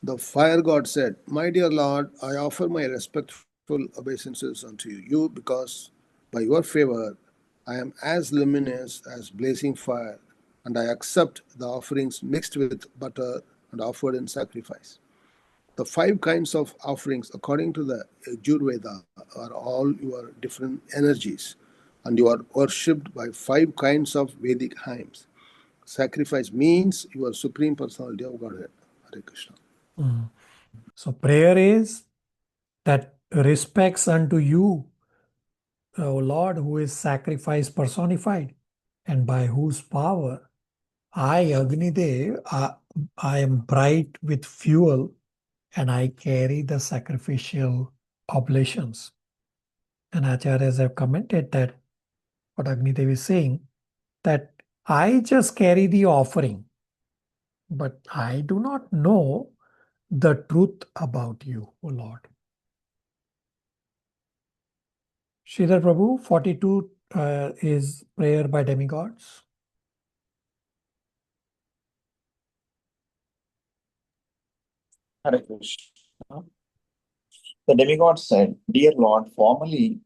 The fire god said, My dear Lord, I offer my respectful obeisances unto you because by your favor I am as luminous as blazing fire, and I accept the offerings mixed with butter and offered in sacrifice. The 5 kinds of offerings, according to the Yajurveda, are all your different energies, and you are worshipped by 5 kinds of Vedic hymns. Sacrifice means your supreme personality of Godhead. Hare Krishna. So prayer is that respects unto you, O Lord, who is sacrifice personified, and by whose power I, Agnidev, I am bright with fuel, and I carry the sacrificial oblations. And Acharyas have commented that what Agnidev is saying, that I just carry the offering, but I do not know the truth about you, O Lord. Sridhar Prabhu, 42 is prayer by demigods. Hare Krishna. The demigod said, Dear Lord, formerly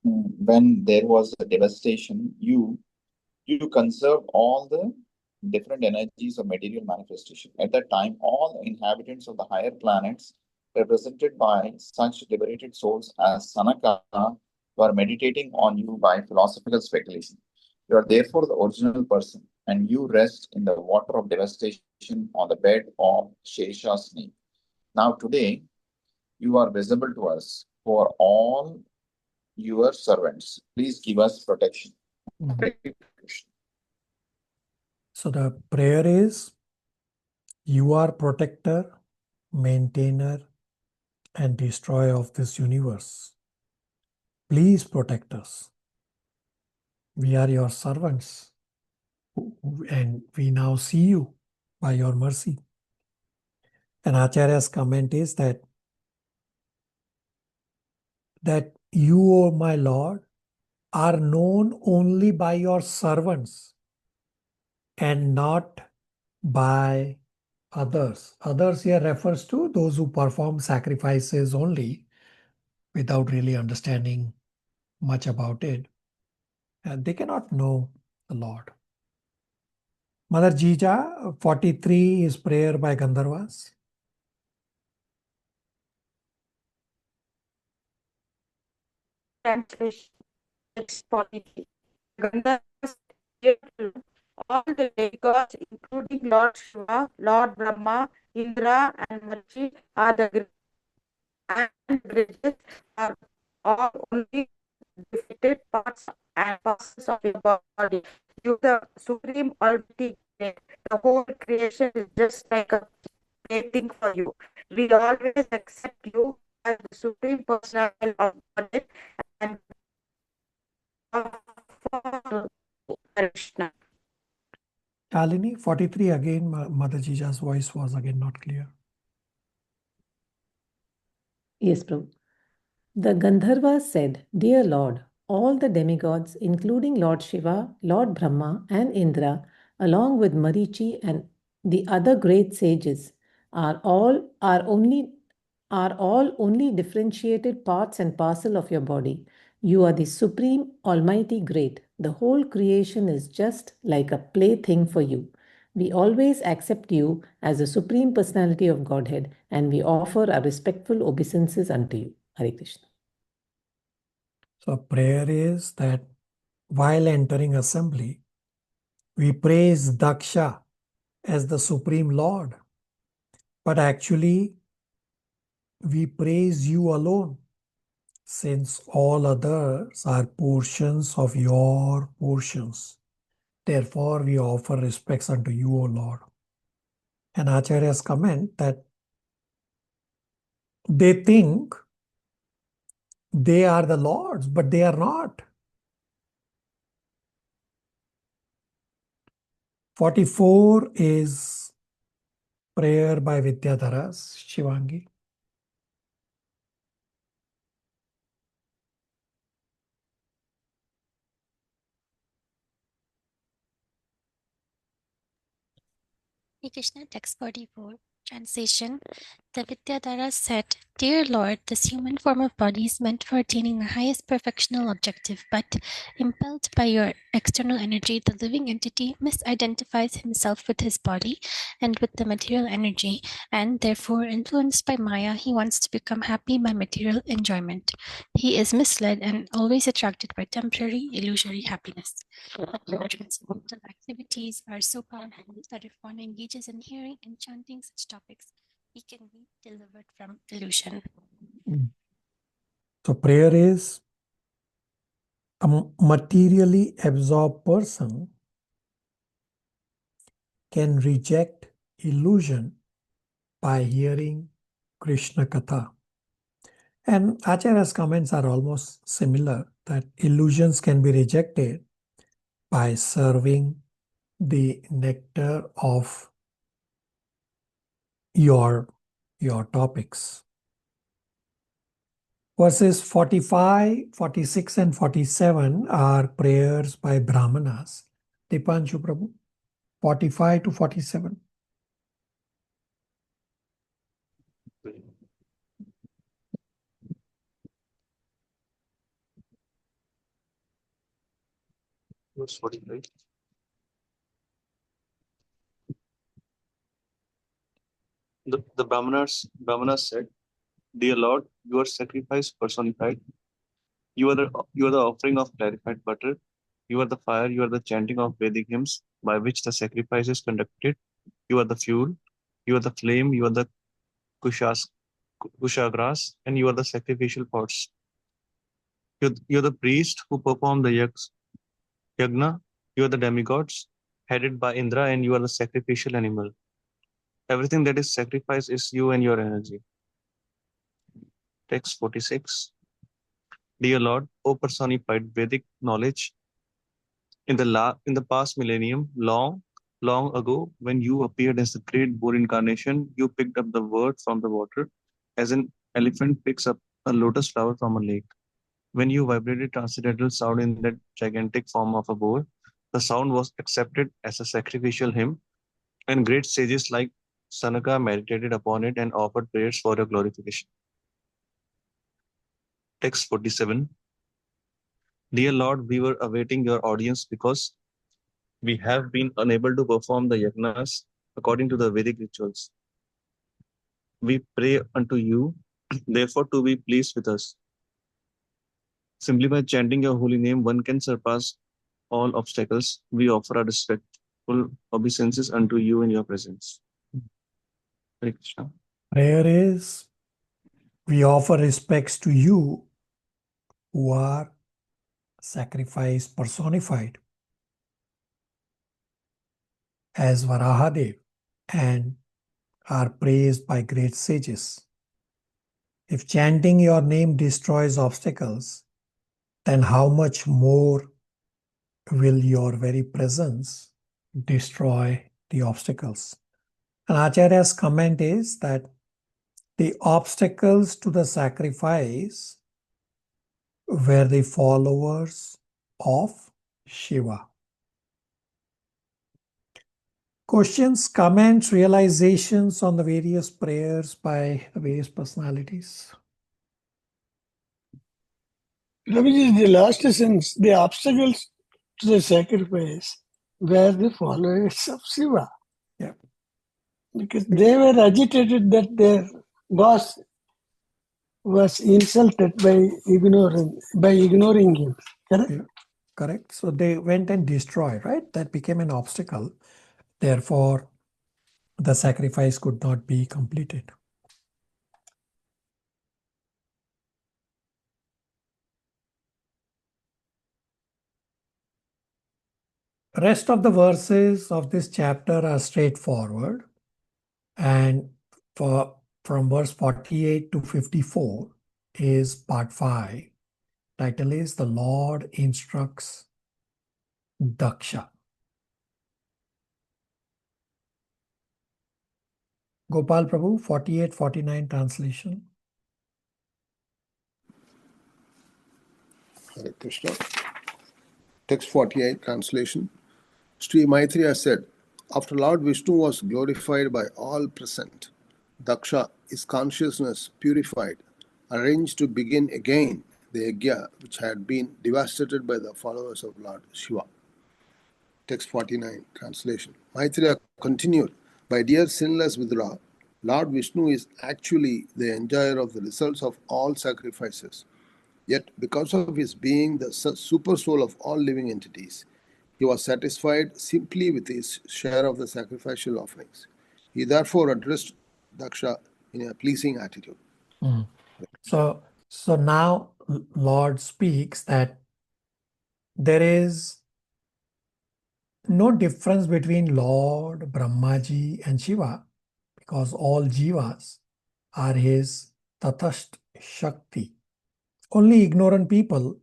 when there was a devastation, you conserved all the different energies of material manifestation. At that time, all inhabitants of the higher planets, represented by such liberated souls as Sanaka, were meditating on you by philosophical speculation. You are therefore the original person, and you rest in the water of devastation on the bed of Shesha's snake. Now today, you are visible to us for all your servants. Please give us protection. So the prayer is, you are protector, maintainer, and destroyer of this universe. Please protect us. We are your servants, and we now see you by your mercy. And Acharya's comment is that you, O my Lord, are known only by your servants and not by others. Others here refers to those who perform sacrifices only without really understanding much about it. And they cannot know the Lord. Mother Jija, 43 is prayer by Gandharvas. Translation. Gandharvas, all the demigods, including Lord Shiva, Lord Brahma, Indra, and Machi, are the and bridges are all only defeated parts and parcels of your body. You, the Supreme Almighty, the whole creation is just like a plaything for you. We always accept you as the Supreme Personality of Godhead and Krishna. Shalini, 43 again, Mother Jija's voice was again not clear. Yes, Prabhu. The Gandharvas said, Dear Lord, all the demigods, including Lord Shiva, Lord Brahma, and Indra, along with Marichi and the other great sages, are all only differentiated parts and parcel of your body. You are the supreme, almighty great. The whole creation is just like a plaything for you. We always accept you as the supreme personality of Godhead, and we offer our respectful obeisances unto you. Hare Krishna. So prayer is that while entering assembly, we praise Daksha as the Supreme Lord, but actually we praise you alone, since all others are portions of your portions. Therefore, we offer respects unto you, O Lord. And Acharya's comment that they think they are the Lord's, but they are not. 44 is prayer by Vidyadharas, Shivangi. Hare Krishna, text 44. Translation. The Vidyadhara said, Dear Lord, this human form of body is meant for attaining the highest perfectional objective, but impelled by your external energy, the living entity misidentifies himself with his body and with the material energy, and therefore, influenced by Maya, he wants to become happy by material enjoyment. He is misled and always attracted by temporary, illusory happiness. But transcendental activities are so powerful that if one engages in hearing and chanting such topics, he can be delivered from illusion. So prayer is a materially absorbed person can reject illusion by hearing Krishna Katha. And Acharya's comments are almost similar, that illusions can be rejected by serving the nectar of your topics. Verses 45, 46 and 47 are prayers by Brahmanas. Dipanshu Prabhu, 45 to 47. verse 45. The Brahmanas said, "Dear Lord, you are sacrifice personified. You are the offering of clarified butter. You are the fire. You are the chanting of Vedic hymns by which the sacrifice is conducted. You are the fuel. You are the flame. You are the kushagras, and you are the sacrificial pots. You're the priest who perform the yagna. You are the demigods headed by Indra, and you are the sacrificial animal. Everything that is sacrificed is you and your energy." Text 46. Dear Lord, O personified Vedic knowledge, in the past millennium, long ago, when you appeared as the great bull incarnation, you picked up the word from the water, as an elephant picks up a lotus flower from a lake. When you vibrated transcendental sound in that gigantic form of a bowl, the sound was accepted as a sacrificial hymn, and great sages like Sanaka meditated upon it and offered prayers for your glorification. Text 47. Dear Lord, we were awaiting your audience because we have been unable to perform the yagnas according to the Vedic rituals. We pray unto you, therefore, to be pleased with us. Simply by chanting your holy name, one can surpass all obstacles. We offer our respectful obeisances unto you in your presence. Hare Krishna. Prayer is, we offer respects to you who are sacrifice personified as Varahadev and are praised by great sages. If chanting your name destroys obstacles, then how much more will your very presence destroy the obstacles? And Acharya's comment is that the obstacles to the sacrifice were the followers of Shiva. Questions, comments, realizations on the various prayers by the various personalities? Prabhuji, the last sense, the obstacles to the sacrifice were the followers of Shiva. Yeah. Because they were agitated that their boss was insulted by ignoring him. Correct? Yeah. Correct. So they went and destroyed, right? That became an obstacle. Therefore, the sacrifice could not be completed. Rest of the verses of this chapter are straightforward, and from verse 48 to 54 is part 5. Title is The Lord Instructs Daksha. Gopal Prabhu, 48-49 translation. Hare Krishna. Text 48 translation. Sri Maitreya said, after Lord Vishnu was glorified by all present, Daksha, his consciousness purified, arranged to begin again the yajna which had been devastated by the followers of Lord Shiva. Text 49 translation. Maitreya continued, by dear sinless Vidura, Lord Vishnu is actually the enjoyer of the results of all sacrifices. Yet, because of his being the super soul of all living entities, he was satisfied simply with his share of the sacrificial offerings. He therefore addressed Daksha in a pleasing attitude. So now Lord speaks that there is no difference between Lord, Brahmaji and Shiva, because all jivas are his Tatast Shakti. Only ignorant people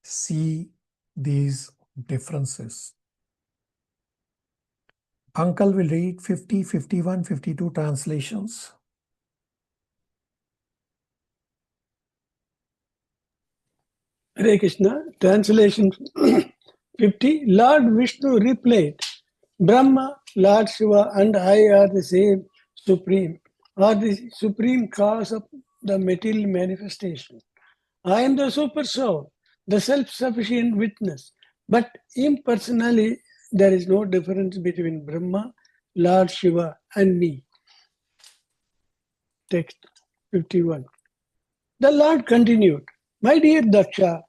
see these differences. Uncle will read 50, 51, 52 translations. Hare Krishna, translation 50. Lord Vishnu replied, Brahma, Lord Shiva, and I are the same supreme, are the supreme cause of the material manifestation. I am the super soul, the self-sufficient witness, But impersonally, there is no difference between Brahma, Lord Shiva, and me. Text 51. The Lord continued, my dear Daksha,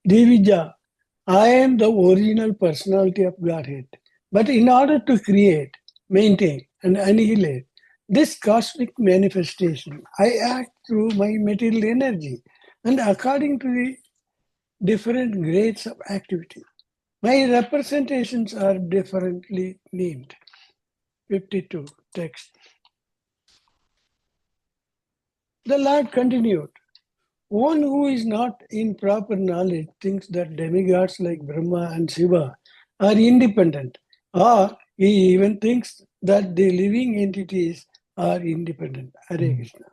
Devija, I am the original personality of Godhead. But in order to create, maintain, and annihilate this cosmic manifestation, I act through my material energy and according to the different grades of activity. My representations are differently named. 52. Text. The Lord continued, one who is not in proper knowledge thinks that demigods like Brahma and Shiva are independent, or he even thinks that the living entities are independent. Hare Krishna.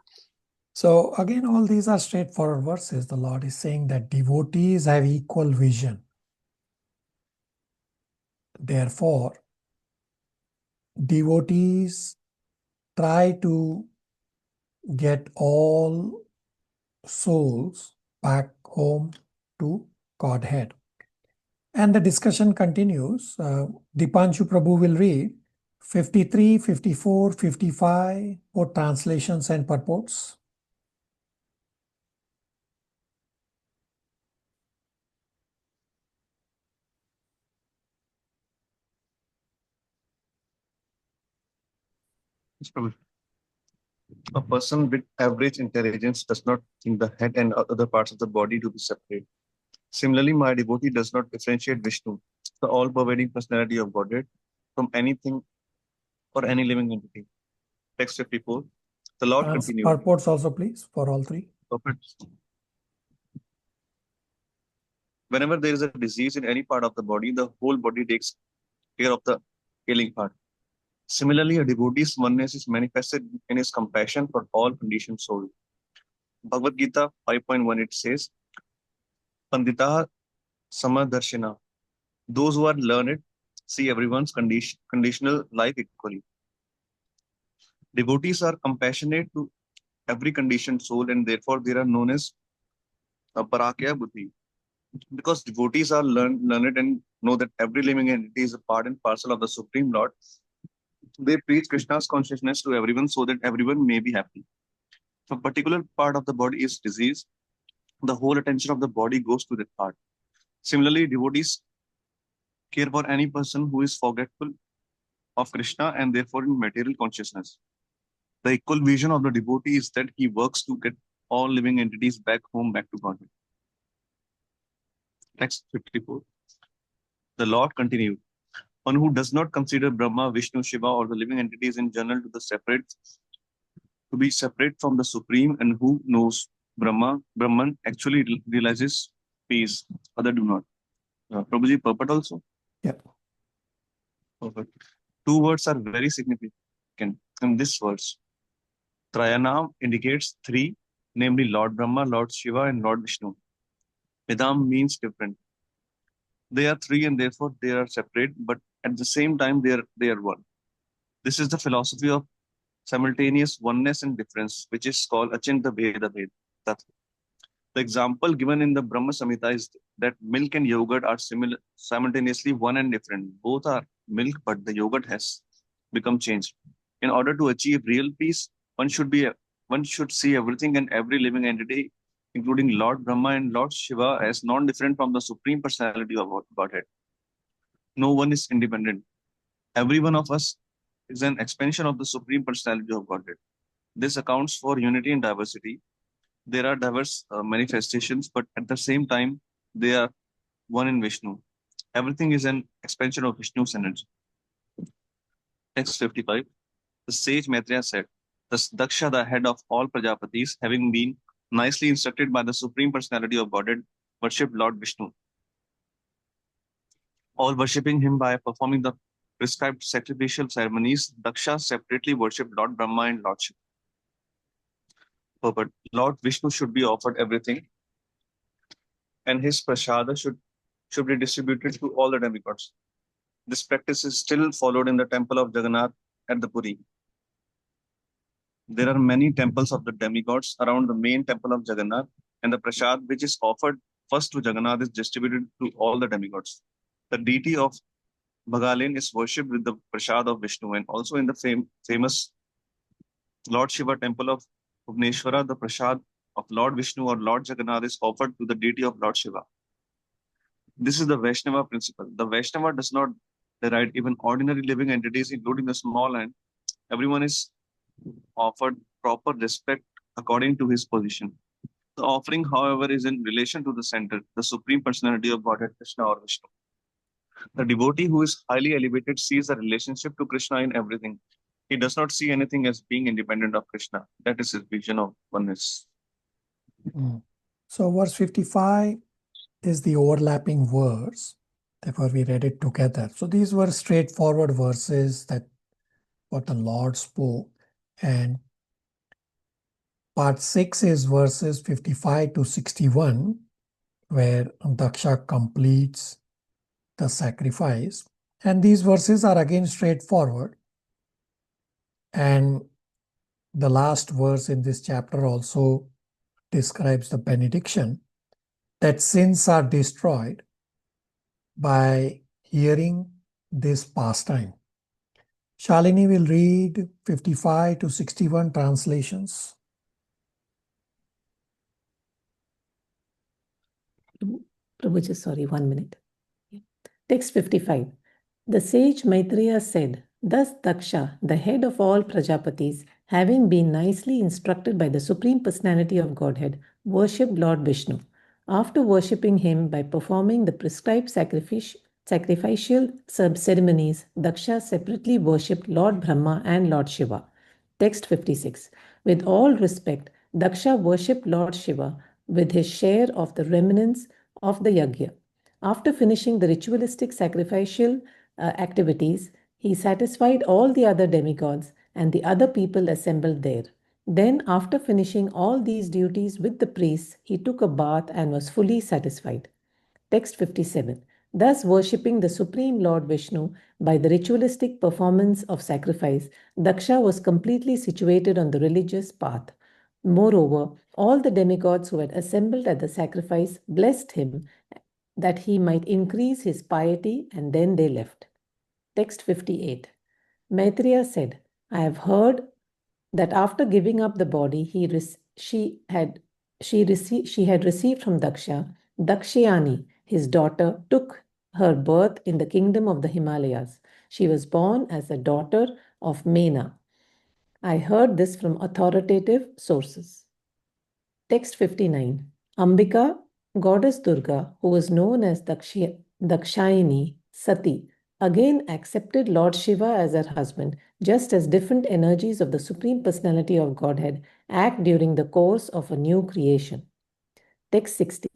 So again, all these are straightforward verses. The Lord is saying that devotees have equal vision. Therefore, devotees try to get all souls back home to Godhead. And the discussion continues. Dipanshu Prabhu will read 53, 54, 55 for translations and purports. A person with average intelligence does not think the head and other parts of the body to be separate. Similarly, my devotee does not differentiate Vishnu, the all-pervading personality of Godhead, from anything or any living entity. Text 54. The Lord continued. Purports also, please, for all three. Perfect. Whenever there is a disease in any part of the body, the whole body takes care of the ailing part. Similarly, a devotee's oneness is manifested in his compassion for all conditioned souls. Bhagavad Gita 5.18 says, Pandita Samadarshina. Those who are learned see everyone's conditional life equally. Devotees are compassionate to every conditioned soul, and therefore they are known as Parakya Buddhi. Because devotees are learned and know that every living entity is a part and parcel of the Supreme Lord, they preach Krishna's consciousness to everyone so that everyone may be happy. If a particular part of the body is diseased, the whole attention of the body goes to that part. Similarly, devotees care for any person who is forgetful of Krishna and therefore in material consciousness. The equal vision of the devotee is that he works to get all living entities back home, back to Godhead. Text 54. The Lord continued, one who does not consider Brahma, Vishnu, Shiva, or the living entities in general to be separate from the Supreme, and who knows Brahman actually realizes peace. Other do not. Prabhuji, purport also? Yeah. Perfect. Two words are very significant in this verse. Trayanam indicates three, namely Lord Brahma, Lord Shiva, and Lord Vishnu. Vedam means different. They are three and therefore they are separate, but at the same time they are one. This is the philosophy of simultaneous oneness and difference, which is called Achinta Bheda Bhed. The example given in the Brahma Samhita is that milk and yogurt are simultaneously one and different. Both are milk, but the yogurt has become changed. In order to achieve real peace, one should see everything and every living entity, including Lord Brahma and Lord Shiva, as non-different from the Supreme Personality of Godhead. No one is independent. Every one of us is an expansion of the Supreme Personality of Godhead. This accounts for unity and diversity. There are diverse manifestations, but at the same time, they are one in Vishnu. Everything is an expansion of Vishnu's energy. Text 55. The sage Maitreya said, thus Daksha, the head of all Prajapatis, having been nicely instructed by the Supreme Personality of Godhead, worshipped Lord Vishnu. All worshipping him by performing the prescribed sacrificial ceremonies, Daksha separately worshipped Lord Brahma and Lord Shiva. But Lord Vishnu should be offered everything, and his prasada should be distributed to all the demigods. This practice is still followed in the temple of Jagannath at the Puri. There are many temples of the demigods around the main temple of Jagannath, and the prasad which is offered first to Jagannath is distributed to all the demigods. The deity of Bhagalin is worshipped with the prasad of Vishnu, and also in the famous Lord Shiva temple of Bhubaneswara, the prasad of Lord Vishnu or Lord Jagannath is offered to the deity of Lord Shiva. This is the Vaishnava principle. The Vaishnava does not deride even ordinary living entities, including the small ant. Everyone is offered proper respect according to his position. The offering, however, is in relation to the center, the Supreme Personality of Godhead, Krishna or Vishnu. The devotee who is highly elevated sees the relationship to Krishna in everything. He does not see anything as being independent of Krishna. That is his vision of oneness. So verse 55 is the overlapping verse. Therefore, we read it together. So these were straightforward verses that what the Lord spoke. And part 6 is verses 55 to 61, where Daksha completes the sacrifice. And these verses are again straightforward. And the last verse in this chapter also describes the benediction that sins are destroyed by hearing this pastime. Shalini will read 55 to 61 translations. Prabhuji, sorry, 1 minute. Text 55. The sage Maitreya said, thus Daksha, the head of all Prajapatis, having been nicely instructed by the Supreme Personality of Godhead, worshipped Lord Vishnu. After worshipping him by performing the prescribed sacrificial ceremonies, Daksha separately worshipped Lord Brahma and Lord Shiva. Text 56. With all respect, Daksha worshipped Lord Shiva with his share of the remnants of the yajna. After finishing the ritualistic sacrificial activities, he satisfied all the other demigods and the other people assembled there. Then, after finishing all these duties with the priests, he took a bath and was fully satisfied. Text 57. Thus, worshipping the Supreme Lord Vishnu by the ritualistic performance of sacrifice, Daksha was completely situated on the religious path. Moreover, all the demigods who had assembled at the sacrifice blessed him that he might increase his piety, and then they left. Text 58. Maitreya said, I have heard that after giving up the body she had received from Daksha, Dakshayani, his daughter, took her birth in the kingdom of the Himalayas. She was born as the daughter of Mena. I heard this from authoritative sources. Text 59. Ambika, goddess Durga, who was known as Dakshayani, Sati, again accepted Lord Shiva as her husband, just as different energies of the Supreme Personality of Godhead act during the course of a new creation. Text 60.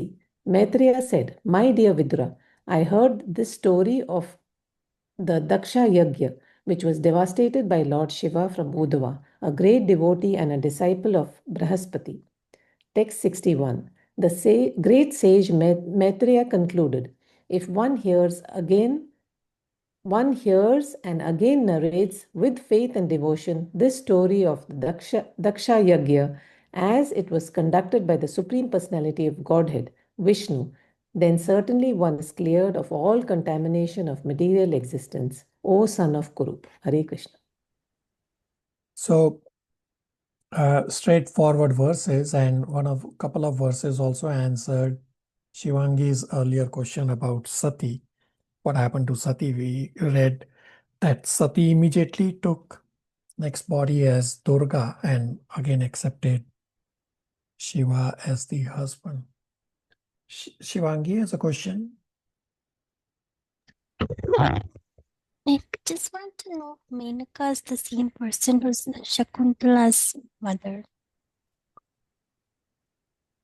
Maitreya said, my dear Vidura, I heard this story of the Daksha Yajna, which was devastated by Lord Shiva from Uddhava, a great devotee and a disciple of Brahaspati. Text 61. The great sage Maitreya concluded, if one hears and again narrates with faith and devotion this story of the Daksha Yajna as it was conducted by the Supreme Personality of Godhead, Vishnu, then certainly one is cleared of all contamination of material existence, O son of Kurup. Hare Krishna. So, straightforward verses, and couple of verses also answered Shivangi's earlier question about Sati. What happened to Sati? We read that Sati immediately took next body as Durga and again accepted Shiva as the husband. Shivangi has a question. I just want to know if Menaka is the same person who's Shakuntala's mother.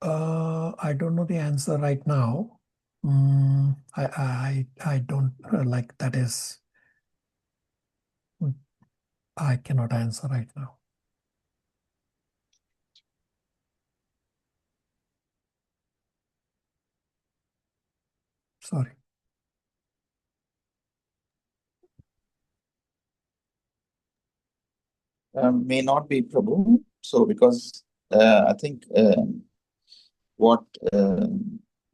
I don't know the answer right now. I don't like that is. I cannot answer right now. Sorry. May not be Prabhu. So because I think what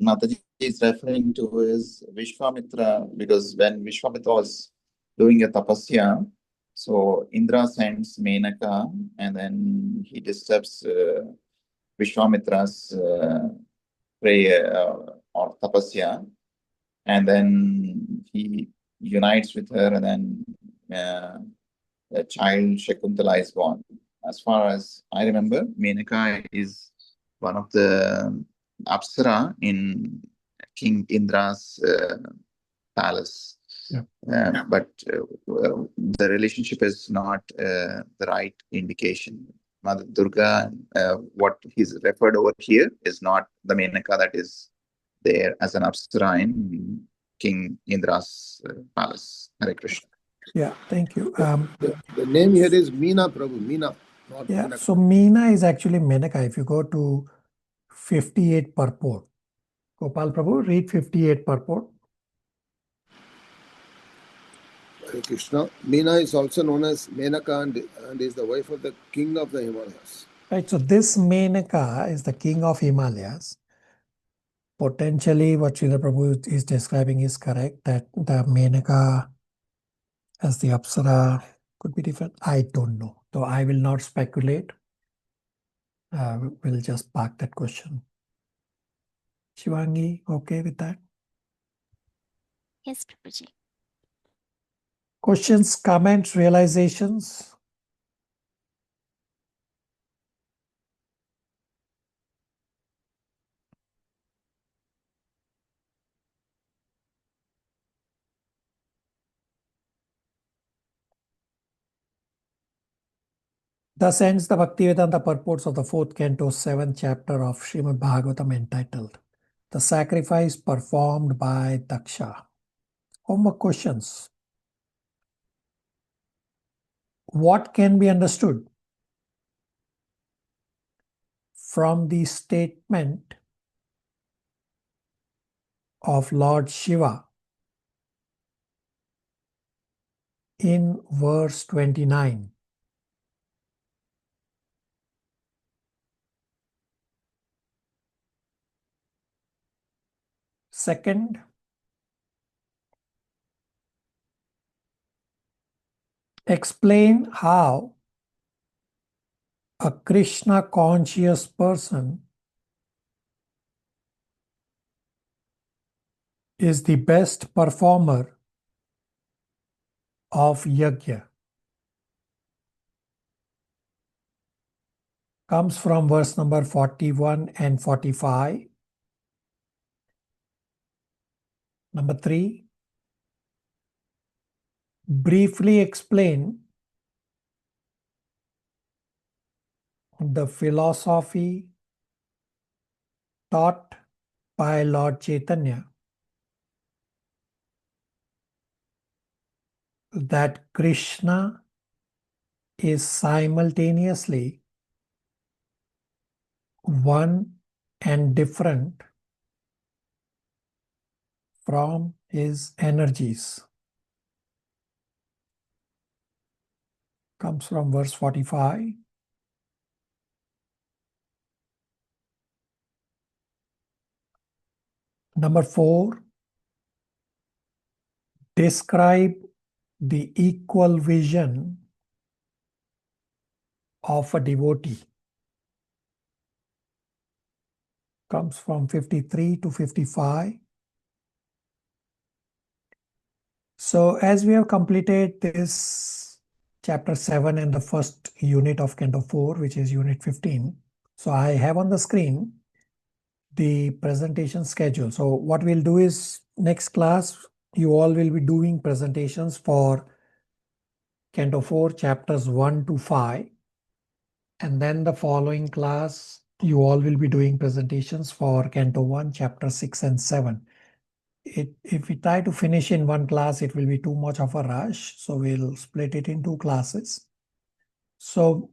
Mataji is referring to is Vishwamitra, because when Vishwamitra was doing a tapasya, so Indra sends Menaka and then he disturbs Vishwamitra's prayer or tapasya, and then he unites with her, and then the child Shakuntala is born. As far as I remember, Menaka is one of the Apsara in King Indra's palace. Yeah. But the relationship is not the right indication. Mother Durga, what he's referred over here is not the Menaka that is there as an Apsara in King Indra's palace. Hare Krishna. Yeah, thank you. The name here is Meena Prabhu, Meena, not Yeah, Menaka. so Meena is actually Menaka. If you go to 58 purport, Gopal Prabhu, read 58 purport. Hare Krishna. Meena is also known as Menaka and is the wife of the king of the Himalayas. Right, so this Menaka is the king of Himalayas. Potentially, what Srila Prabhu is describing is correct, that the Menaka as the Apsara could be different. I don't know. So I will not speculate. We'll just park that question. Shivangi, okay with that? Yes, Prabhuji. Questions, comments, realizations? Thus ends the Bhaktivedanta purports of the 4th canto, 7th chapter of Srimad Bhagavatam, entitled The Sacrifice Performed by Daksha. Homework questions. What can be understood from the statement of Lord Shiva in verse 29? Second, explain how a Krishna conscious person is the best performer of yajna. Comes from verse number 41 and 45. Number 3, briefly explain the philosophy taught by Lord Chaitanya that Krishna is simultaneously one and different from his energies. Comes from verse 45. Number 4, describe the equal vision of a devotee. Comes from 53 to 55. So as we have completed this chapter 7 and the first unit of Canto 4, which is unit 15. So I have on the screen the presentation schedule. So what we'll do is, next class, you all will be doing presentations for Canto 4, chapters 1 to 5. And then the following class, you all will be doing presentations for Canto 1, chapter 6 and 7. If we try to finish in one class, it will be too much of a rush. So we'll split it in 2 classes. So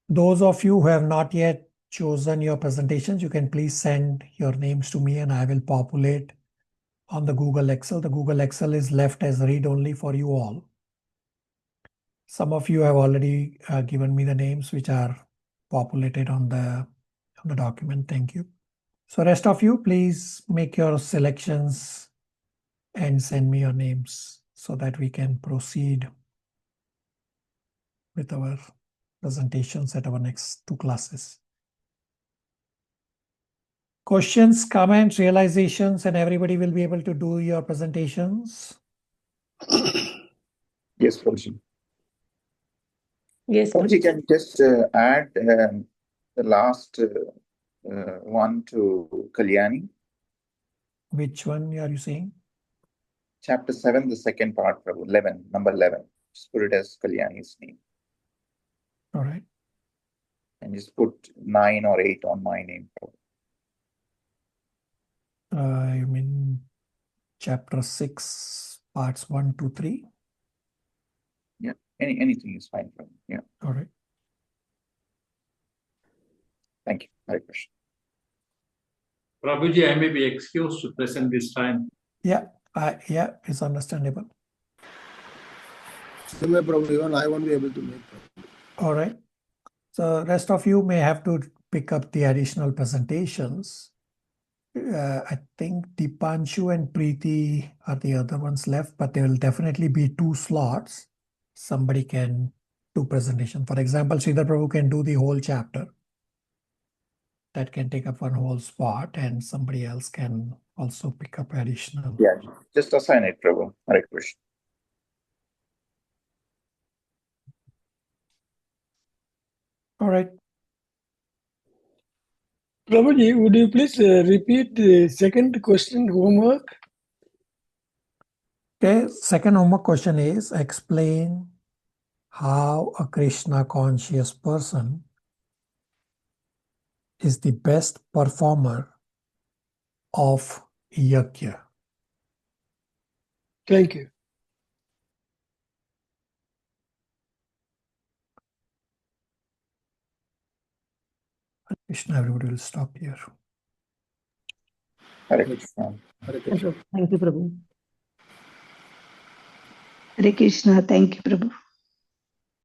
those of you who have not yet chosen your presentations, you can please send your names to me and I will populate on the Google Excel. The Google Excel is left as read only for you all. Some of you have already given me the names which are populated on the document. Thank you. So rest of you, please make your selections and send me your names so that we can proceed with our presentations at our next 2 classes. Questions, comments, realizations, and everybody will be able to do your presentations. Yes, Prabhuji. Yes, Prabhuji, can you just add the last one to Kalyani? Which one are you saying? Chapter 7, the second part, Prabhu, 11, number 11. Spirit as Kalyani's name. All right. And just put 9 or 8 on my name, Prabhu. You mean chapter 6, parts 1, 2, 3? Yeah, anything is fine, Prabhu. Yeah, All right. thank you. Hare Krishna. Prabhuji, I may be excused to present this time. Yeah, it's understandable. Same way, Prabhu, even I won't be able to make it. All right. So rest of you may have to pick up the additional presentations. I think Dipanshu and Preeti are the other ones left, but there will definitely be 2 slots. Somebody can do presentation. For example, Sridhar Prabhu can do the whole chapter. That can take up one whole spot, and somebody else can also pick up additional. Yeah, just assign it, Prabhu. Hare Krishna. All right. Prabhuji, would you please repeat the second question homework? Okay, second homework question is explain how a Krishna conscious person is the best performer of yajna. Thank you. Krishna, everybody will stop here. Hare Krishna. Hare Krishna. Thank you, Prabhu. Hare Krishna. Thank you, Prabhu.